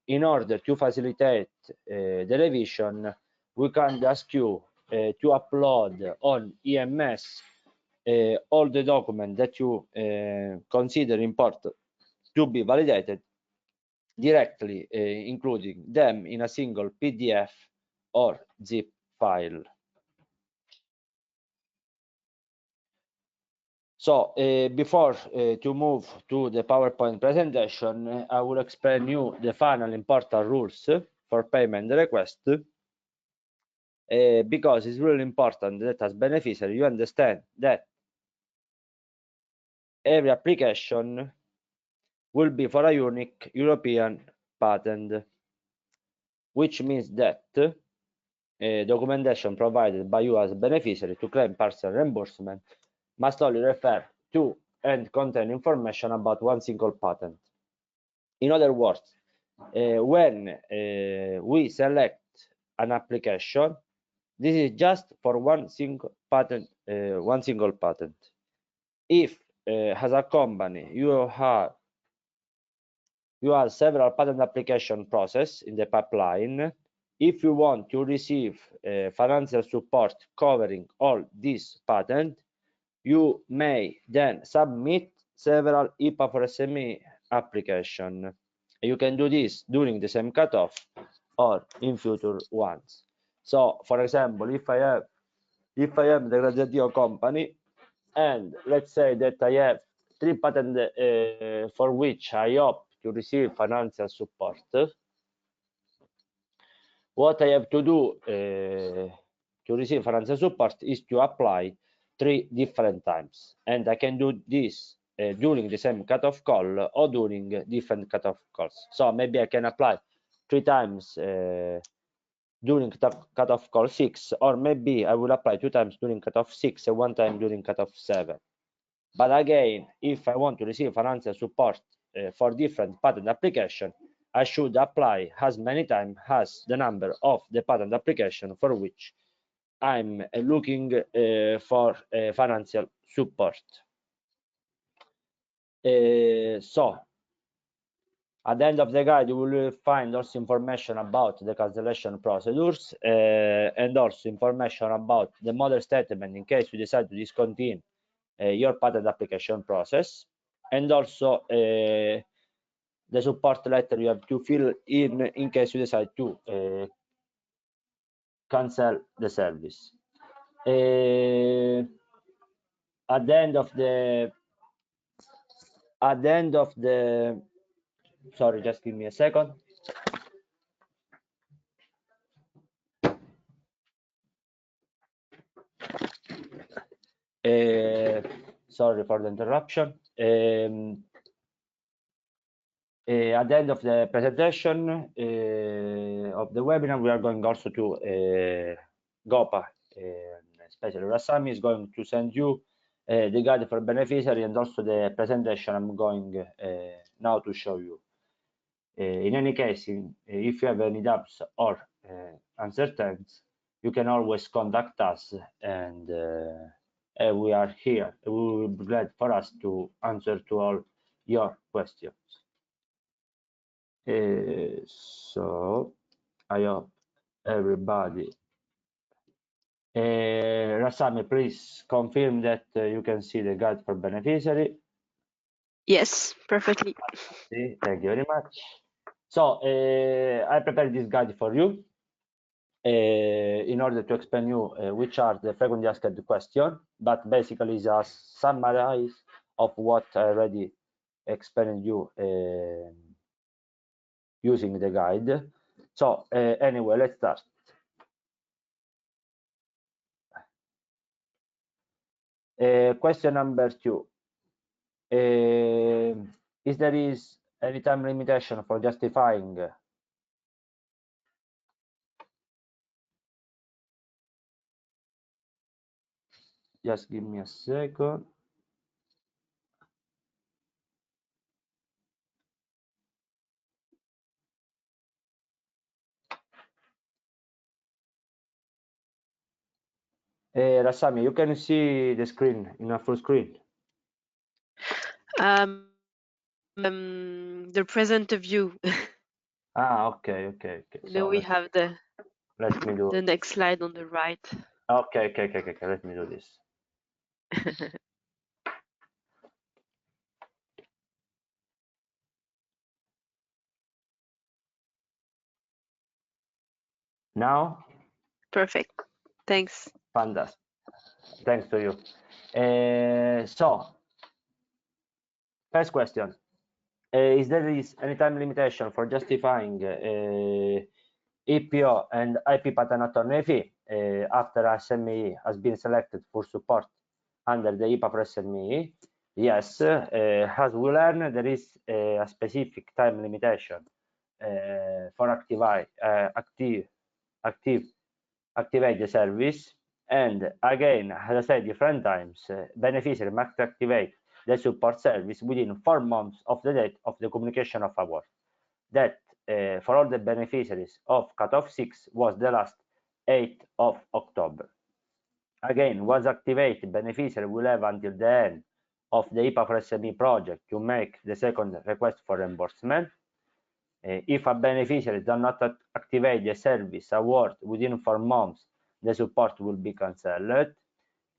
in order to facilitate the revision, we can ask you to upload on EMS all the documents that you consider important to be validated directly, including them in a single PDF or zip file. So before to move to the PowerPoint presentation, I will explain you the final important rules for payment request, because it's really important that as beneficiary you understand that every application will be for a unique European patent, which means that documentation provided by you as a beneficiary to claim partial reimbursement must only refer to and contain information about one single patent. In other words, when we select an application, this is just for one single patent. If as a company you have several patent application process in the pipeline, if you want to receive financial support covering all these patents, you may then submit several IPA4SME application. You can do this during the same cutoff or in future ones. So, for example, if I am the Graduatio company, and let's say that I have 3 patents for which I hope to receive financial support, what I have to do to receive financial support is to apply 3 different times, and I can do this during the same cutoff call or during different cutoff calls. So maybe I can apply 3 times during cutoff call 6, or maybe I will apply 2 times during cutoff 6 and 1 time during cutoff 7. But again, if I want to receive financial support for different patent application, I should apply as many times as the number of the patent application for which I'm looking for financial support. So at the end of the guide, you will find also information about the cancellation procedures and also information about the model statement in case you decide to discontinue your patent application process, and also the support letter you have to fill in case you decide to cancel the service. At the end of the sorry, just give me a second. Sorry for the interruption. At the end of the presentation of the webinar, we are going also to GOPA, especially Rasami is going to send you the guide for beneficiary and also the presentation I'm going now to show you. In any case, if you have any doubts or uncertainties, you can always contact us, and we are here. We will be glad for us to answer to all your questions. So I hope everybody. Rasami, please confirm that you can see the guide for beneficiary. Yes, perfectly. Thank you very much. So I prepared this guide for you in order to explain you which are the frequently asked questions, but basically it's a summary of what I already explained you using the guide. So anyway, let's start. Question number 2. Is there any time limitation for justifying just give me a second. Rasami, you can see the screen in a full screen. The present view. Okay. So we have the let me do the next slide on the right. Okay. Let me do this. Now? Perfect. Thanks. Fantastic. Thanks to you. So, first question. Is there any time limitation for justifying EPO and IP patent attorney fee after SME has been selected for support under the IPA4SME? Yes, as we learned, there is a specific time limitation for activate the service, and again, as I said different times, beneficiary must activate the support service within 4 months of the date of the communication of award. That for all the beneficiaries of cutoff 6 was the last 8th of October. Again, once activated, beneficiary will have until the end of the IPA4SME project to make the second request for reimbursement. If a beneficiary does not activate the service award within 4 months, the support will be cancelled.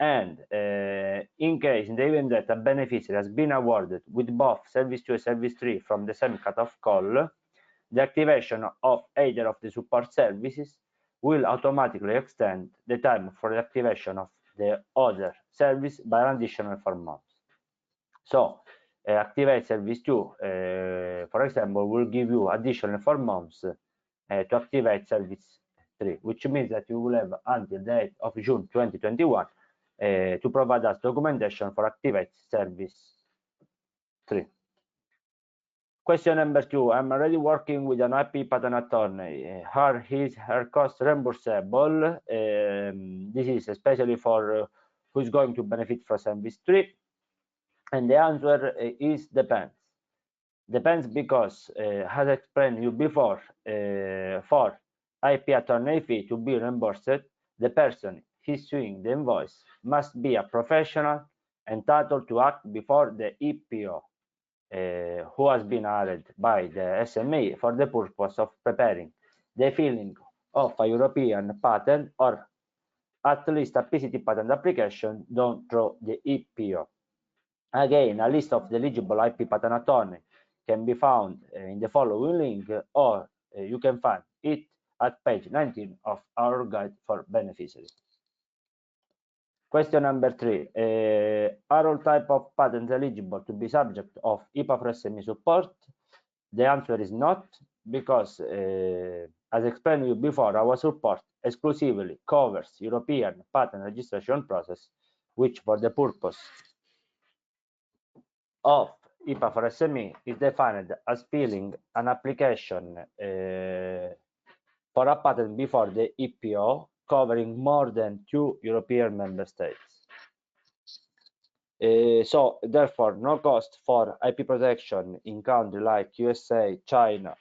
And in case, in the event that a beneficiary has been awarded with both Service 2 and Service 3 from the same cutoff call, the activation of either of the support services will automatically extend the time for the activation of the other service by an additional 4 months. So, activate Service 2, for example, will give you additional 4 months to activate Service 3, which means that you will have until the 8th of June 2021 to provide us documentation for activate Service 3. Question number 2, I'm already working with an IP patent attorney. Are his her costs reimbursable? This is especially for who's going to benefit from service 3. And the answer is depends. Depends because, as explained you before, for IP attorney fee to be reimbursed, the person issuing the invoice must be a professional entitled to act before the EPO, who has been hired by the SME for the purpose of preparing the filing of a European patent or at least a PCT patent application done through the EPO. Again, a list of the eligible IP patent attorney can be found in the following link, or you can find it at page 19 of our guide for beneficiaries. Question number 3, are all type of patents eligible to be subject of IPA4SME support? The answer is not, because as explained to you before, our support exclusively covers European patent registration process, which for the purpose of IPA4SME is defined as filing an application for a patent before the EPO covering more than 2 European member states. So therefore, no cost for IP protection in countries like USA, China,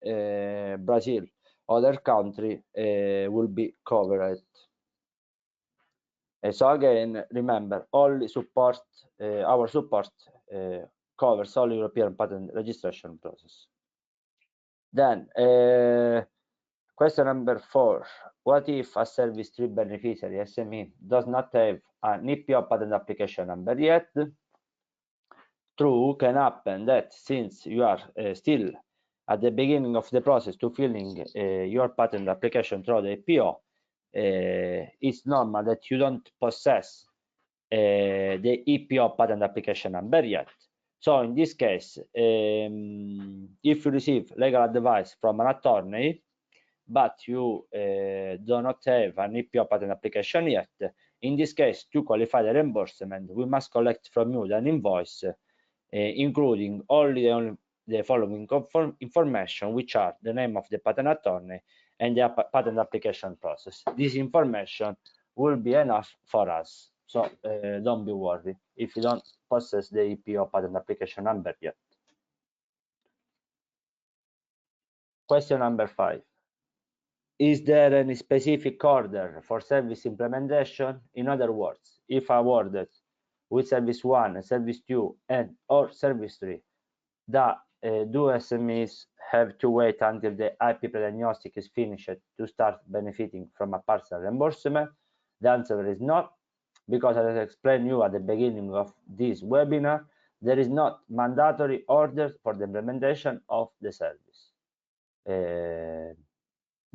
Brazil, other country will be covered. So again, remember, only support, our support covers all European patent registration process. Then, question number 4, what if a service 3 beneficiary SME does not have an EPO patent application number yet? True, can happen that since you are still at the beginning of the process to filling your patent application through the EPO, it's normal that you don't possess the EPO patent application number yet. So in this case, if you receive legal advice from an attorney, but you do not have an EPO patent application yet, in this case, to qualify the reimbursement, we must collect from you an invoice including only the following information, which are the name of the patent attorney and the patent application process. This information will be enough for us, so don't be worried if you don't possess the EPO patent application number yet. Question number 5. Is there any specific order for service implementation? In other words, if awarded with service 1, service 2, and or service 3, the do SMEs have to wait until the IP pre-diagnostic is finished to start benefiting from a partial reimbursement? The answer is not, because as I explained you at the beginning of this webinar, there is not mandatory orders for the implementation of the service.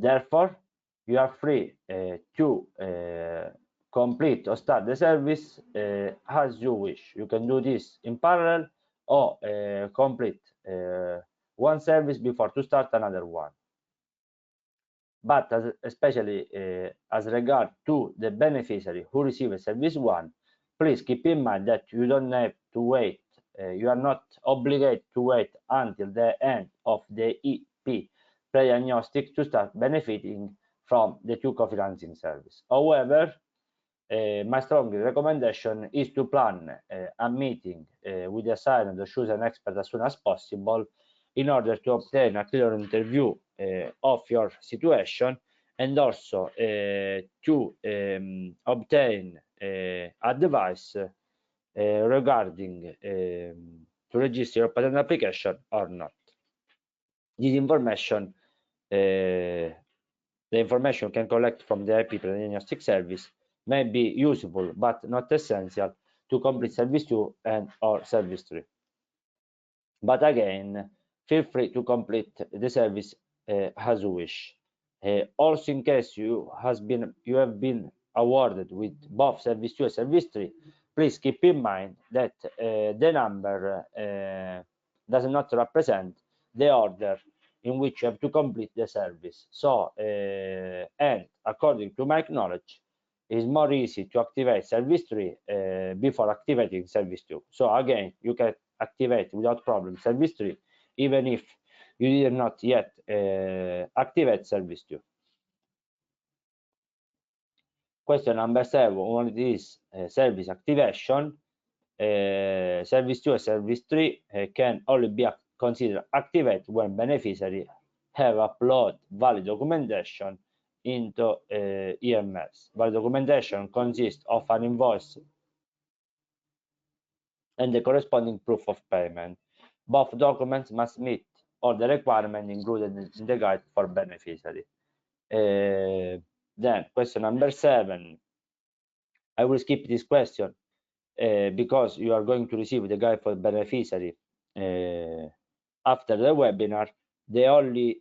Therefore, you are free to complete or start the service as you wish. You can do this in parallel or complete one service before to start another one. But especially as regard to the beneficiary who receives service 1, please keep in mind that you don't have to wait, you are not obligated to wait until the end of the EP pre-diagnostic to start benefiting from the 2 co-financing service. However, my strong recommendation is to plan a meeting with the assigned or chosen expert as soon as possible in order to obtain a clear interview of your situation, and also to obtain advice regarding to register your patent application or not. This information, the information you can collect from the IP pre-diagnostic service may be useful but not essential to complete service 2 and or service 3. But again, feel free to complete the service as you wish. Also, in case you have been awarded with both service 2 and service 3, please keep in mind that the number does not represent the order in which you have to complete the service. So, and according to my knowledge, it's more easy to activate service 3 before activating service 2. So again, you can activate without problem service 3 even if you did not yet activate Service 2. Question number 7, what is service activation? Service 2 and Service 3 can only be considered activated when beneficiaries have uploaded valid documentation into EMS. Valid documentation consists of an invoice and the corresponding proof of payment. Both documents must meet all the requirements included in the guide for beneficiary. Then question number 7, I will skip this question because you are going to receive the guide for beneficiary after the webinar. The only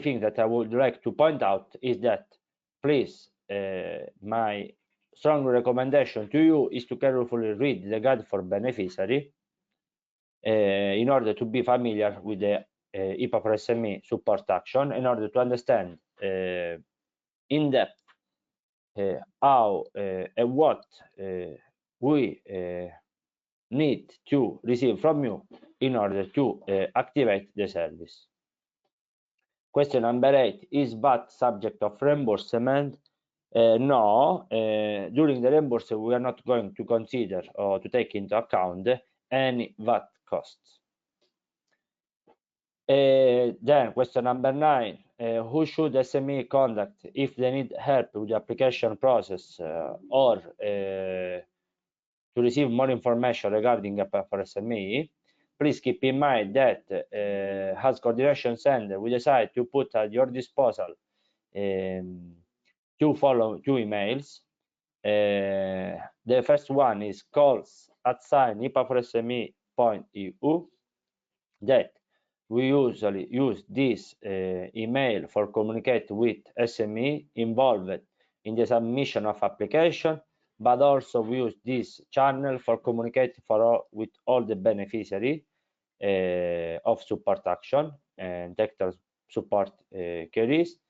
thing that I would like to point out is that please, my strong recommendation to you is to carefully read the guide for beneficiary in order to be familiar with the IPA4SME support action, in order to understand in depth how and what we need to receive from you in order to activate the service. Question number 8, is VAT subject of reimbursement? No, during the reimbursement we are not going to consider or to take into account any VAT costs. Then question number 9, who should SME contact if they need help with the application process or to receive more information regarding IPA4SME? Please keep in mind that as coordination center, we decided to put at your disposal two emails. The first one is calls@ipa4sme.eu. that we usually use this email for communicate with SME involved in the submission of application, but also we use this channel for communicate with all the beneficiaries of support action and technical support queries.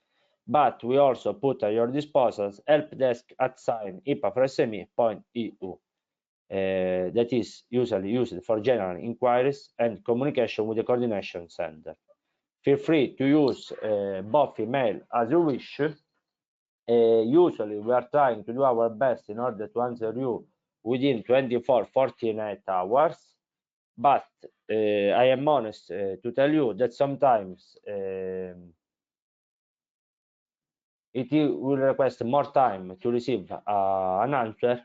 But we also put at your disposal helpdesk@ipa4sme.eu. That is usually used for general inquiries and communication with the coordination center. Feel free to use both email as you wish. Usually we are trying to do our best in order to answer you within 24-48 hours, but I am honest to tell you that sometimes it will request more time to receive an answer,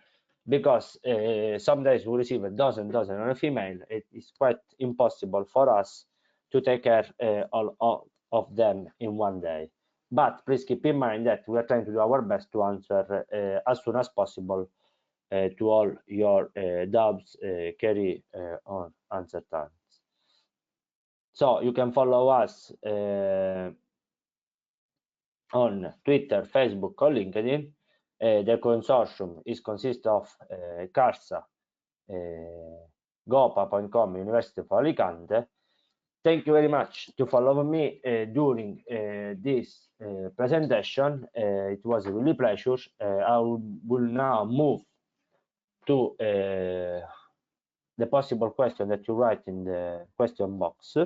because some days we receive a dozen of email. It is quite impossible for us to take care all of them in one day. But please keep in mind that we are trying to do our best to answer as soon as possible to all your doubts, query on answer times. So you can follow us on Twitter, Facebook, or LinkedIn. The consortium consists of CARSA, Gopa.com, University of Alicante. Thank you very much to follow me during this presentation. It was a really pleasure. I will now move to the possible question that you write in the question box.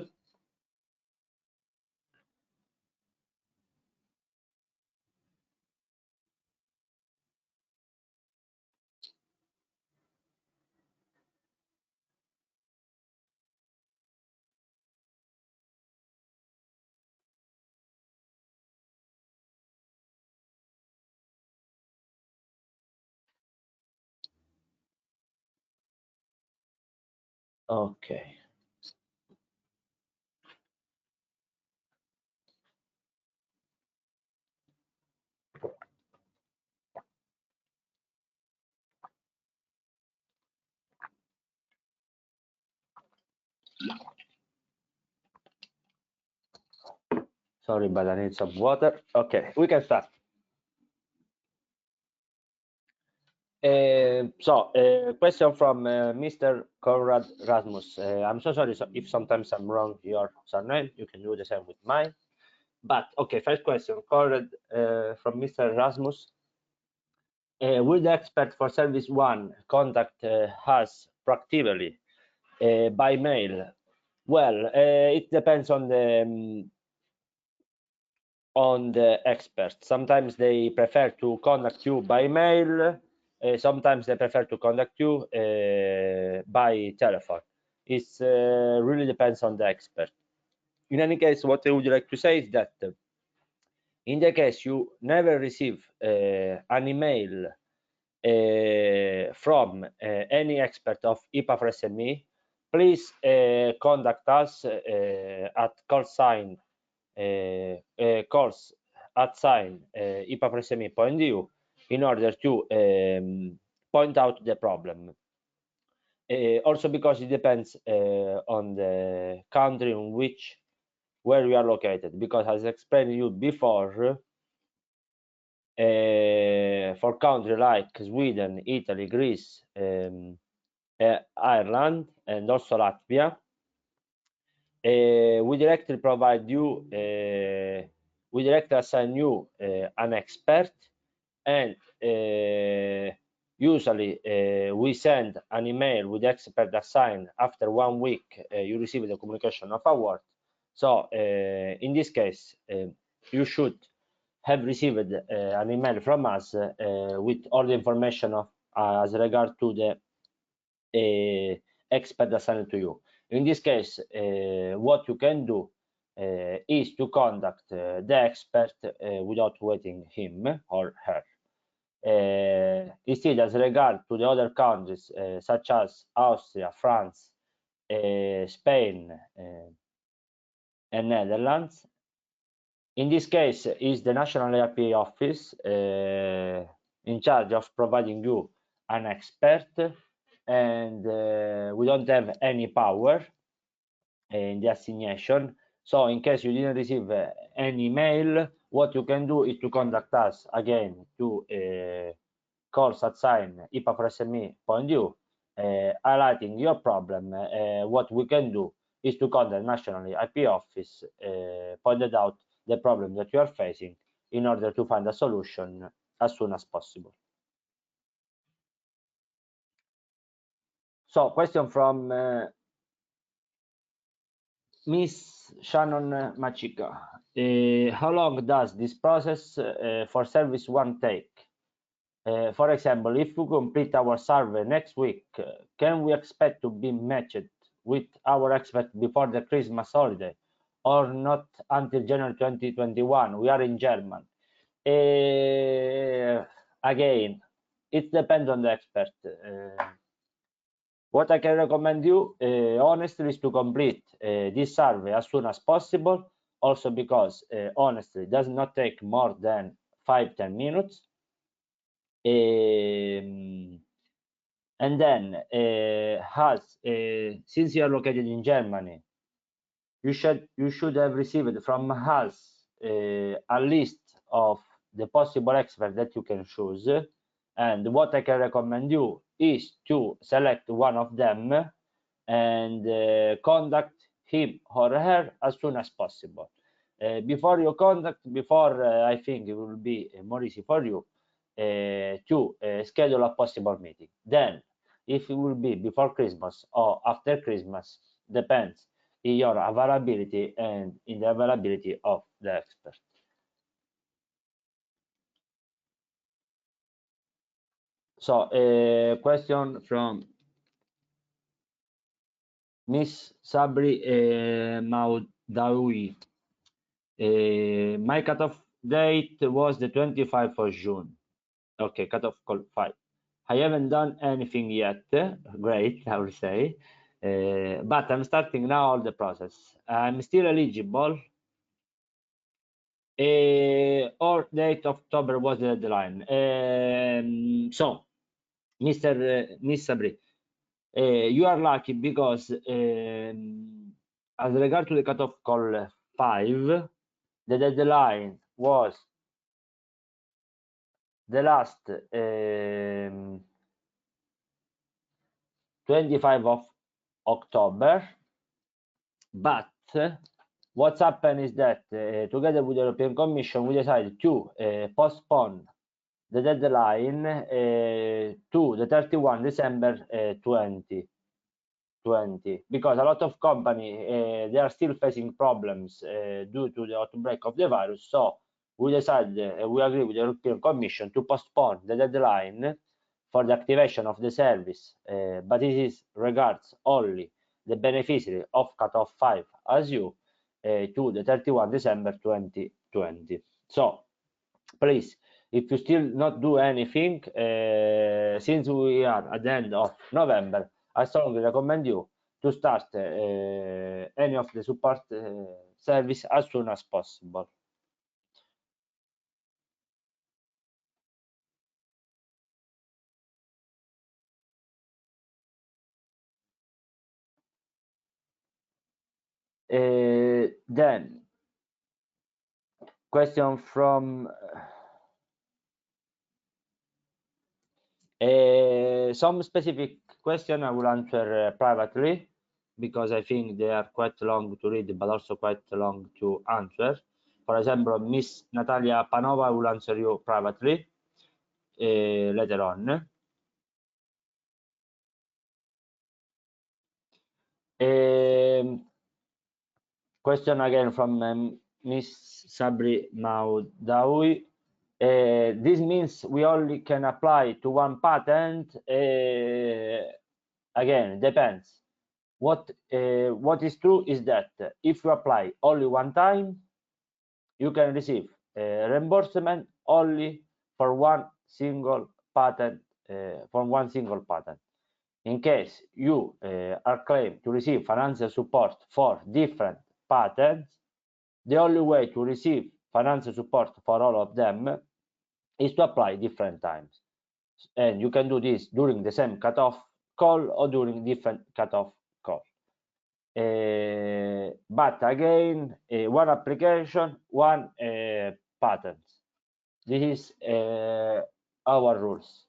Okay. Sorry, but I need some water. Okay, we can start. Question from Mr. Conrad Rasmus. I'm so sorry if sometimes I'm wrong your surname. You can do the same with mine. But okay, first question, Conrad from Mr. Rasmus. Will the expert for Service 1 contact us proactively by mail? Well, it depends on the expert. Sometimes they prefer to contact you by mail. Sometimes they prefer to contact you by telephone. It really depends on the expert. In any case, what I would like to say is that in the case you never receive an email from any expert of IPA4SME, please contact us at call@sign IPA4SME.eu in order to point out the problem. Also because it depends on the country in where you are located, because as I explained to you before, for countries like Sweden, Italy, Greece, Ireland, and also Latvia, we directly provide you, we directly assign you an expert, and usually we send an email with the expert assigned. After 1 week, you receive the communication of award. So in this case, you should have received an email from us with all the information of as regard to the expert assigned to you. In this case, what you can do is to contact the expert without waiting him or her. Instead, as regard to the other countries such as Austria, France, Spain, and Netherlands, in this case is the National IPA office in charge of providing you an expert, and we don't have any power in the assignation. So in case you didn't receive any mail, what you can do is to contact us again to call@sign IPA4SME.eu, highlighting your problem. What we can do is to contact National IP office, pointed out the problem that you are facing in order to find a solution as soon as possible. So, question from Miss Shannon Machika. How long does this process for service 1 take? For example, if we complete our survey next week, can we expect to be matched with our expert before the Christmas holiday, or not until January 2021? We are in Germany. Again, it depends on the expert. What I can recommend you, honestly, is to complete this survey as soon as possible, also because, honestly, it does not take more than 5-10 minutes. And then, since you are located in Germany, you should have received from us a list of the possible experts that you can choose. And what I can recommend you is to select one of them and contact him or her as soon as possible. Before I think it will be more easy for you to schedule a possible meeting. Then, if it will be before Christmas or after Christmas, depends in your availability and in the availability of the expert. So, a question from Miss Sabri Maudawi. My cutoff date was the 25th of June. Okay, cutoff call 5. I haven't done anything yet. Great, I would say. But I'm starting now all the process. I'm still eligible. Or date of October was the deadline. So, Miss Sabri, you are lucky because as regard to the cutoff call 5, the deadline was the last 25 of October, but what's happened is that together with the European Commission, we decided to postpone the deadline to the 31 December 20. 2020, because a lot of companies they are still facing problems due to the outbreak of the virus. So we decided, we agree with the European Commission to postpone the deadline for the activation of the service, but it is regards only the beneficiary of cutoff 5 as you to the 31 December 2020. So please, if you still not do anything, since we are at the end of November, I strongly recommend you to start any of the support service as soon as possible. Then, question from some specific question I will answer privately, because I think they are quite long to read, but also quite long to answer. For example, Miss Natalia Panova will answer you privately later on. Question again from Miss Sabri Maudawi. This means we only can apply to one patent. Again, depends. What is true is that if you apply only one time, you can receive reimbursement only for one single patent. In case you are claimed to receive financial support for different patents, the only way to receive financial support for all of them is to apply different times. And you can do this during the same cutoff call or during different cutoff call. But again, one application, one patent. This is our rules.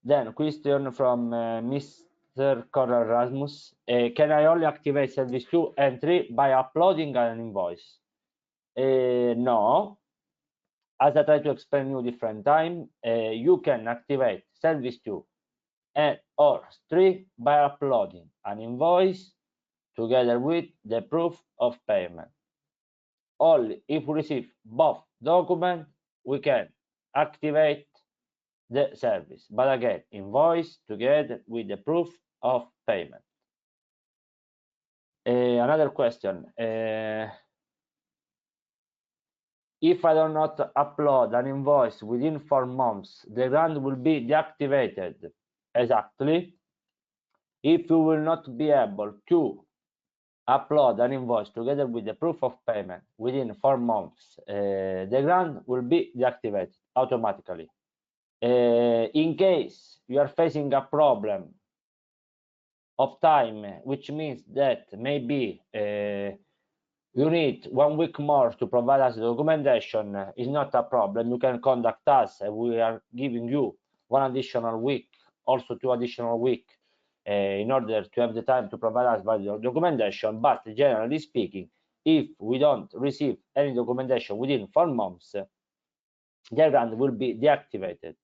Then question from Mr. Conrad Rasmus. Can I only activate service 2 and 3 by uploading an invoice? No. As I try to explain you different time, you can activate service 2 and or 3 by uploading an invoice together with the proof of payment. Only if we receive both documents, we can activate the service, but again, invoice together with the proof of payment. Another question. If I do not upload an invoice within 4 months, the grant will be deactivated. Exactly. If you will not be able to upload an invoice together with the proof of payment within 4 months, the grant will be deactivated automatically. In case you are facing a problem of time, which means that maybe you need 1 week more to provide us the documentation, is not a problem. You can contact us and we are giving you 1 additional week, also 2 additional weeks in order to have the time to provide us by the documentation. But generally speaking, if we don't receive any documentation within 4 months, the grant will be deactivated.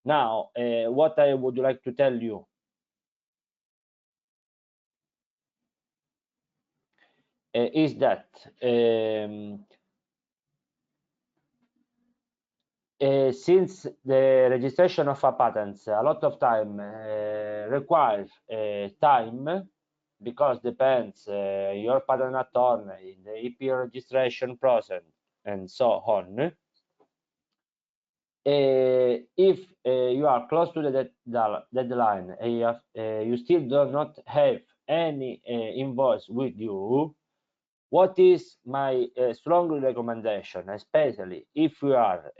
Now, what I would like to tell you is that since the registration of a patent a lot of time requires time, because depends your patent attorney, the IPA registration process, and so on. If you are close to the deadline and you still do not have any invoice with you, what is my strong recommendation, especially if you are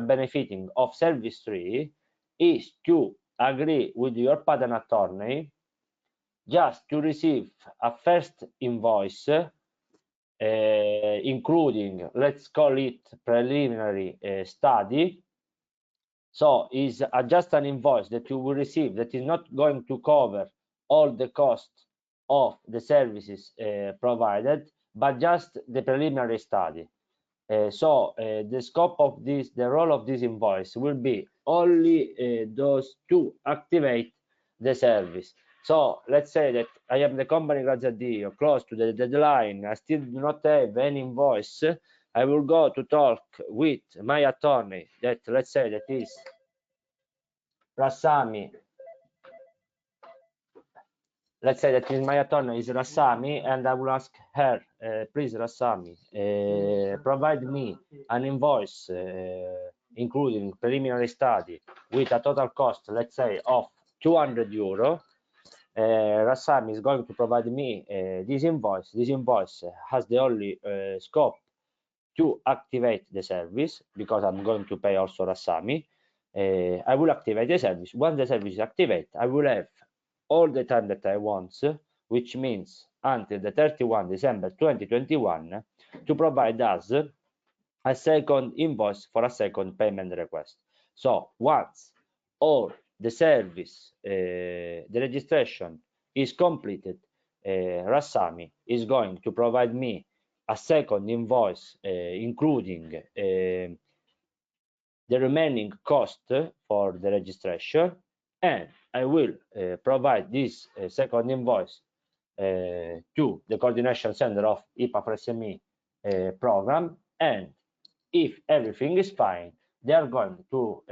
benefiting of service 3, is to agree with your patent attorney just to receive a first invoice, including, let's call it, preliminary study. So is just an invoice that you will receive that is not going to cover all the costs of the services provided, but just the preliminary study. So the scope of this, the role of this invoice will be only those to activate the service. So let's say that I am the company Grazia close to the deadline, I still do not have any invoice. I will go to talk with my attorney, that let's say that is Rassami. Let's say that my attorney is Rassami, and I will ask her, please Rassami, provide me an invoice including preliminary study with a total cost, let's say, of 200 euro. Rassami is going to provide me this invoice. This invoice has the only scope to activate the service, because I'm going to pay also Rassami. I will activate the service. Once the service is activated, I will have all the time that I want, which means until the 31 December 2021, to provide us a second invoice for a second payment request. So once all the service, the registration is completed, Rassami is going to provide me a second invoice, including the remaining cost for the registration, and I will provide this second invoice to the coordination center of IPA4SME program, and if everything is fine, they are going to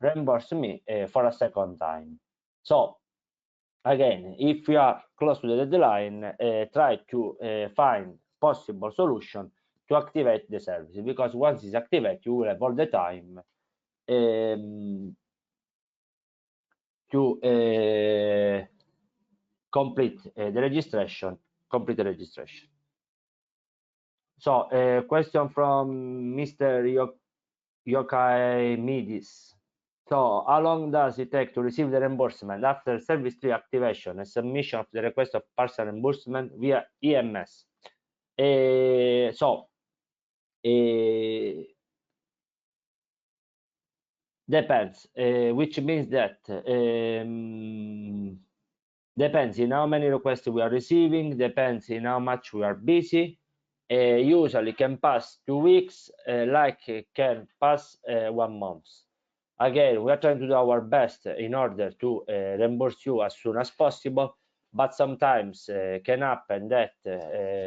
reimburse me for a second time. So again, if we are close to the deadline, try to find possible solution to activate the service, because once it's activated, you will have all the time to complete the registration. So a question from Mr. Yokai Midis. So how long does it take to receive the reimbursement after service 3 activation and submission of the request of partial reimbursement via EMS? Depends, which means that depends in how many requests we are receiving, depends in how much we are busy. Usually can pass 2 weeks, like can pass 1 month. Again, we are trying to do our best in order to reimburse you as soon as possible, but sometimes can happen that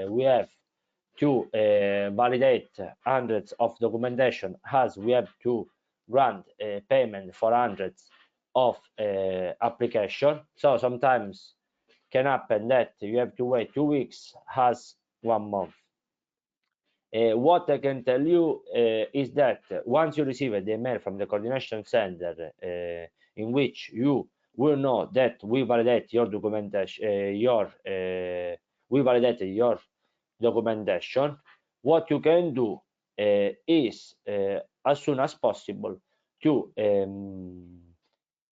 we have to validate hundreds of documentation, as we have to grant payment for hundreds of application. So sometimes can happen that you have to wait 2 weeks, as 1 month. What I can tell you is that once you receive the email from the coordination center in which you will know that we validate your documentation, we validated your documentation, what you can do is as soon as possible to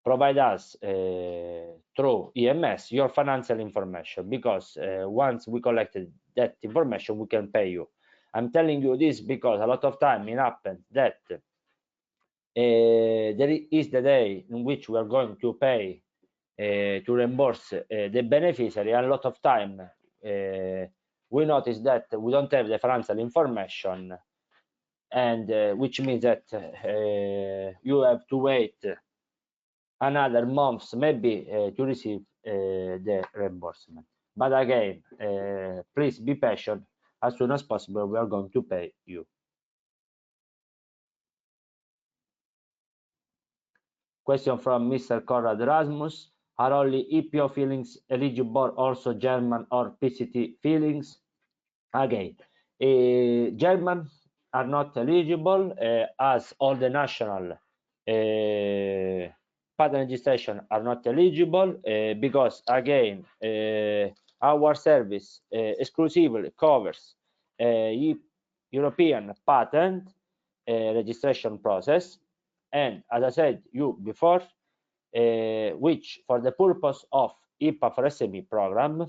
provide us through EMS your financial information, because once we collected that information, we can pay you. I'm telling you this because a lot of time it happens that there is the day in which we are going to pay to reimburse the beneficiary. A lot of time we notice that we don't have the financial information, and which means that you have to wait another month maybe to receive the reimbursement. But again, please be patient. As soon as possible, we are going to pay you. Question from Mr. Conrad Erasmus. Are only EPO fillings eligible, also German or PCT fillings? Again, German are not eligible, as all the national patent registration are not eligible, because again our service exclusively covers European patent registration process, and as I said you before, which for the purpose of IPA4SME program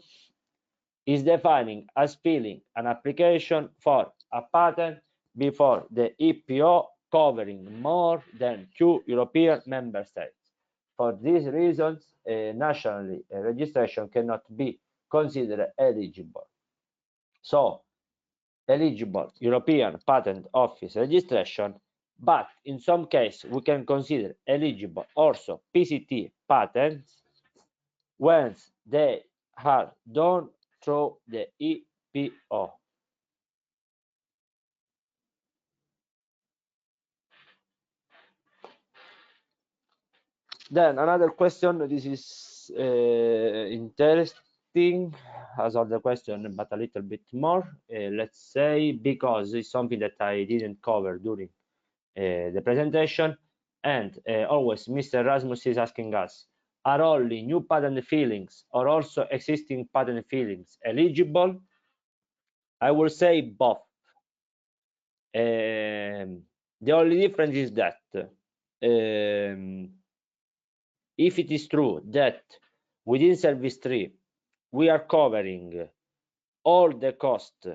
is defining as filing an application for a patent before the EPO covering more than 2 European member states. For these reasons, national registration cannot be considered eligible. So eligible European Patent Office registration, but in some cases we can consider eligible also PCT patents when they are done through the IPO. Then another question, this is interesting as other question, but a little bit more. Let's say, because it's something that I didn't cover during the presentation, and always Mr. Rasmus is asking us, are only new patent filings or also existing patent filings eligible? I will say both. The only difference is that if it is true that within service 3 we are covering all the cost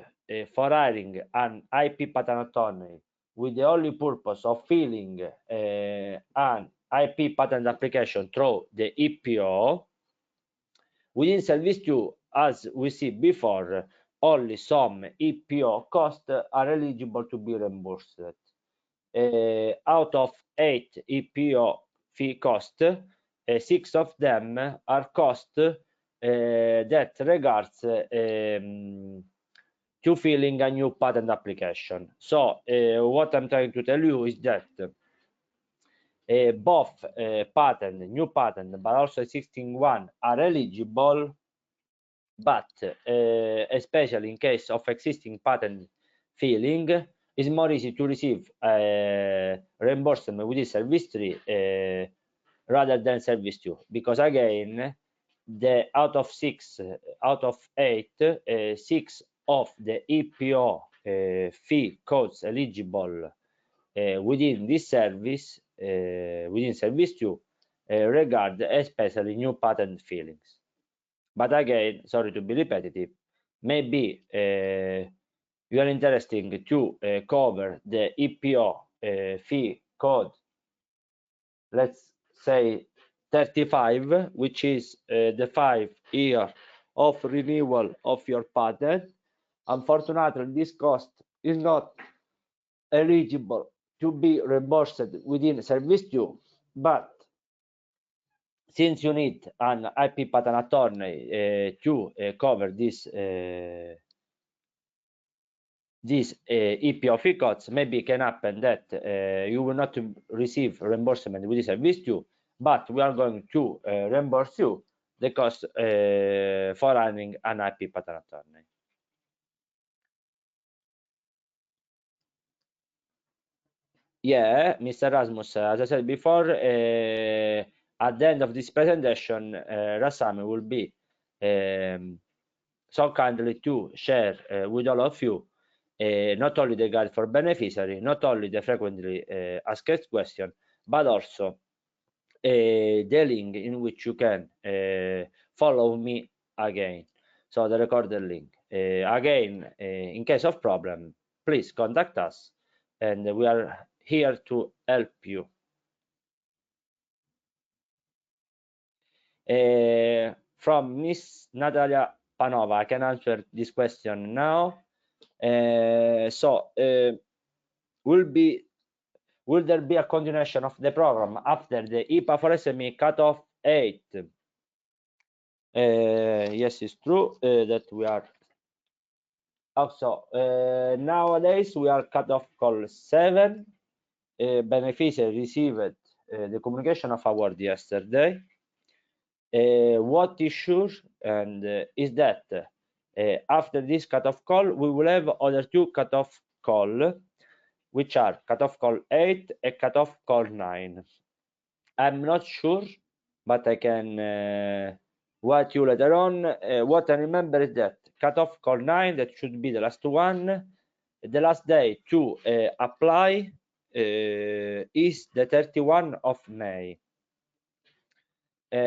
for hiring an IP patent attorney with the only purpose of filing an IP patent application through the IPO, within service 2, as we see before, only some IPO costs are eligible to be reimbursed. Out of 8 IPO fee costs, 6 of them are costs that regards to filing a new patent application. So what I'm trying to tell you is that both patent, new patent, but also existing one are eligible, but especially in case of existing patent filing, it's more easy to receive reimbursement within service 3 rather than service 2, because again, the out of 8, 6 of the IPO fee codes eligible within this service, within service 2, regard especially new patent filings. But again, sorry to be repetitive, maybe you are interested to cover the IPO fee code, let's say 35, which is the 5-year of renewal of your patent. Unfortunately, this cost is not eligible to be reimbursed within service 2, but since you need an IP patent attorney to cover this IPO fee costs, maybe it can happen that you will not receive reimbursement with service 2, but we are going to reimburse you the cost for running an IP patent attorney. Yeah, Mr. Rasmus, as I said before, at the end of this presentation, Rassam will be so kindly to share with all of you not only the guide for beneficiary, not only the frequently asked question, but also the link in which you can follow me again. So the recorded link. Again, in case of problem, please contact us, and we are here to help you. From Miss Natalia Panova, I can answer this question now. Will there be a continuation of the program after the IPA4SME cutoff 8? Yes, it's true that we are. Also, nowadays we are cutoff call 7. Beneficiary received the communication of award yesterday. What is sure and is that after this cutoff call, we will have other 2 cutoff call, which are cutoff call 8 and cutoff call 9. I'm not sure, but I can write you later on. What I remember is that cutoff call 9, that should be the last one. The last day to apply is the 31 of May.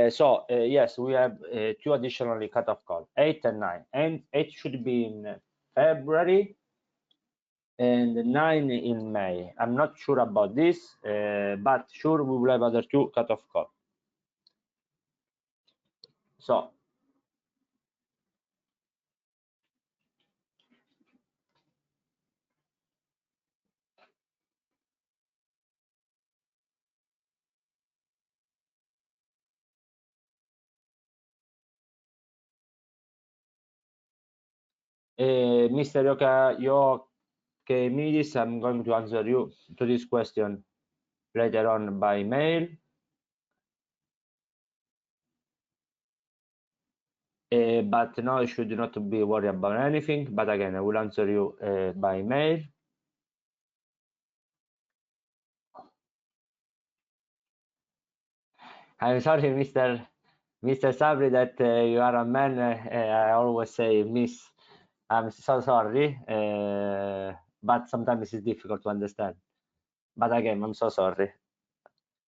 So yes, we have 2 additionally cutoff call, 8 and 9, and 8 should be in February and 9 in May. I'm not sure about this, but sure we will have other 2 cutoff call. So Mr. Yokemidis, I'm going to answer you to this question later on by mail. But no, you should not be worried about anything. But again, I will answer you by mail. I'm sorry, Mr. Sabri, that you are a man. I always say miss. I'm so sorry, but sometimes it's difficult to understand. But again, I'm so sorry.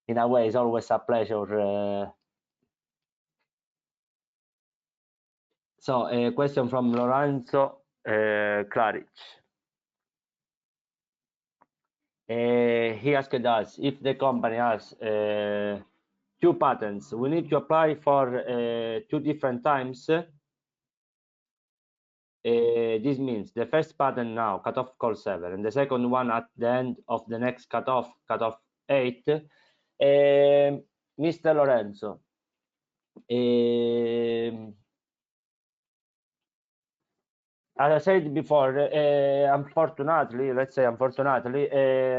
In a way, it's always a pleasure. So, a question from Lorenzo Claric. He asked us if the company has 2 patents, we need to apply for 2 different times. This means the first patent now, cutoff call 7, and the second one at the end of the next cutoff 8. Mr. Lorenzo, as I said before, unfortunately, let's say unfortunately,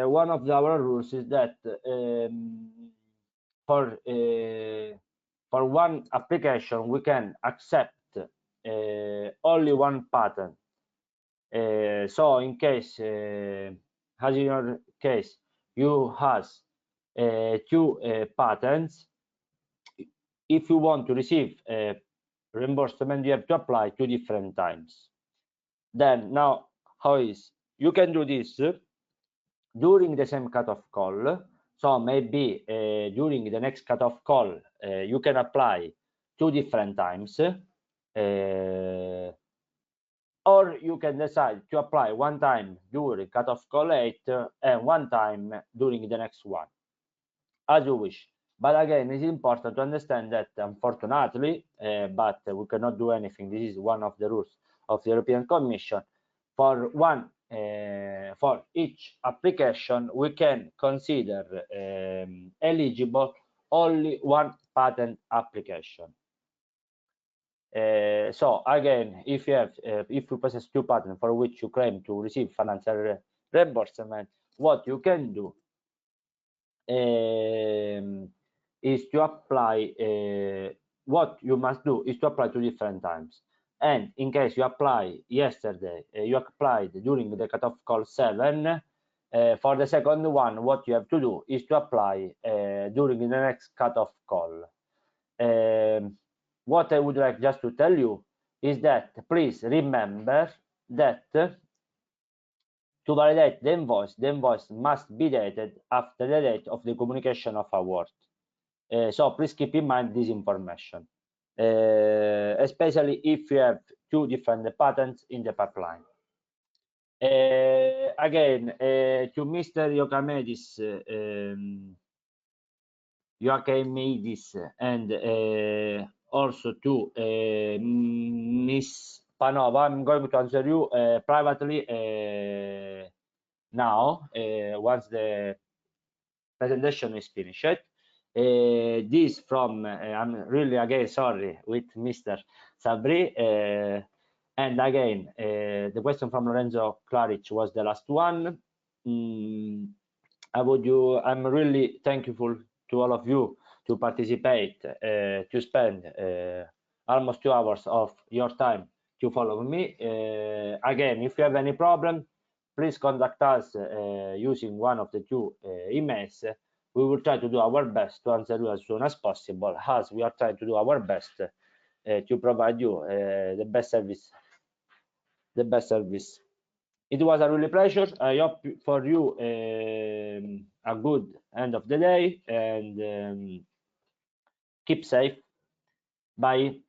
one of our rules is that for one application we can accept only one patent. So in case, as in your case, you has 2 patents, if you want to receive reimbursement, you have to apply 2 different times. Then now, how is you can do this during the same cutoff call. So maybe during the next cutoff call, you can apply 2 different times, or you can decide to apply 1 time during cutoff call 8 and 1 time during the next one, as you wish. But again, it's important to understand that unfortunately, but we cannot do anything. This is one of the rules of the European Commission. For each application, we can consider eligible only 1 patent application. So again, if you possess 2 patents for which you claim to receive financial reimbursement, what you can do is to apply. What you must do is to apply 2 different times. And in case you apply yesterday, you applied during the cutoff call 7. For the second one, what you have to do is to apply during the next cutoff call. What I would like just to tell you is that please remember that to validate the invoice must be dated after the date of the communication of award. So please keep in mind this information, especially if you have 2 different patents in the pipeline. Again, to Mr. Joachimidis and also to Miss Panova, I'm going to answer you privately now, once the presentation is finished. This from, I'm really again sorry, with Mr. Sabri. And again, the question from Lorenzo Claric was the last one. I'm really thankful to all of you to participate, to spend almost 2 hours of your time to follow me. Again, if you have any problem, please contact us using one of the 2 emails. We will try to do our best to answer you as soon as possible, as we are trying to do our best to provide you the best service. It was a really pleasure. I hope for you a good end of the day, and keep safe. Bye.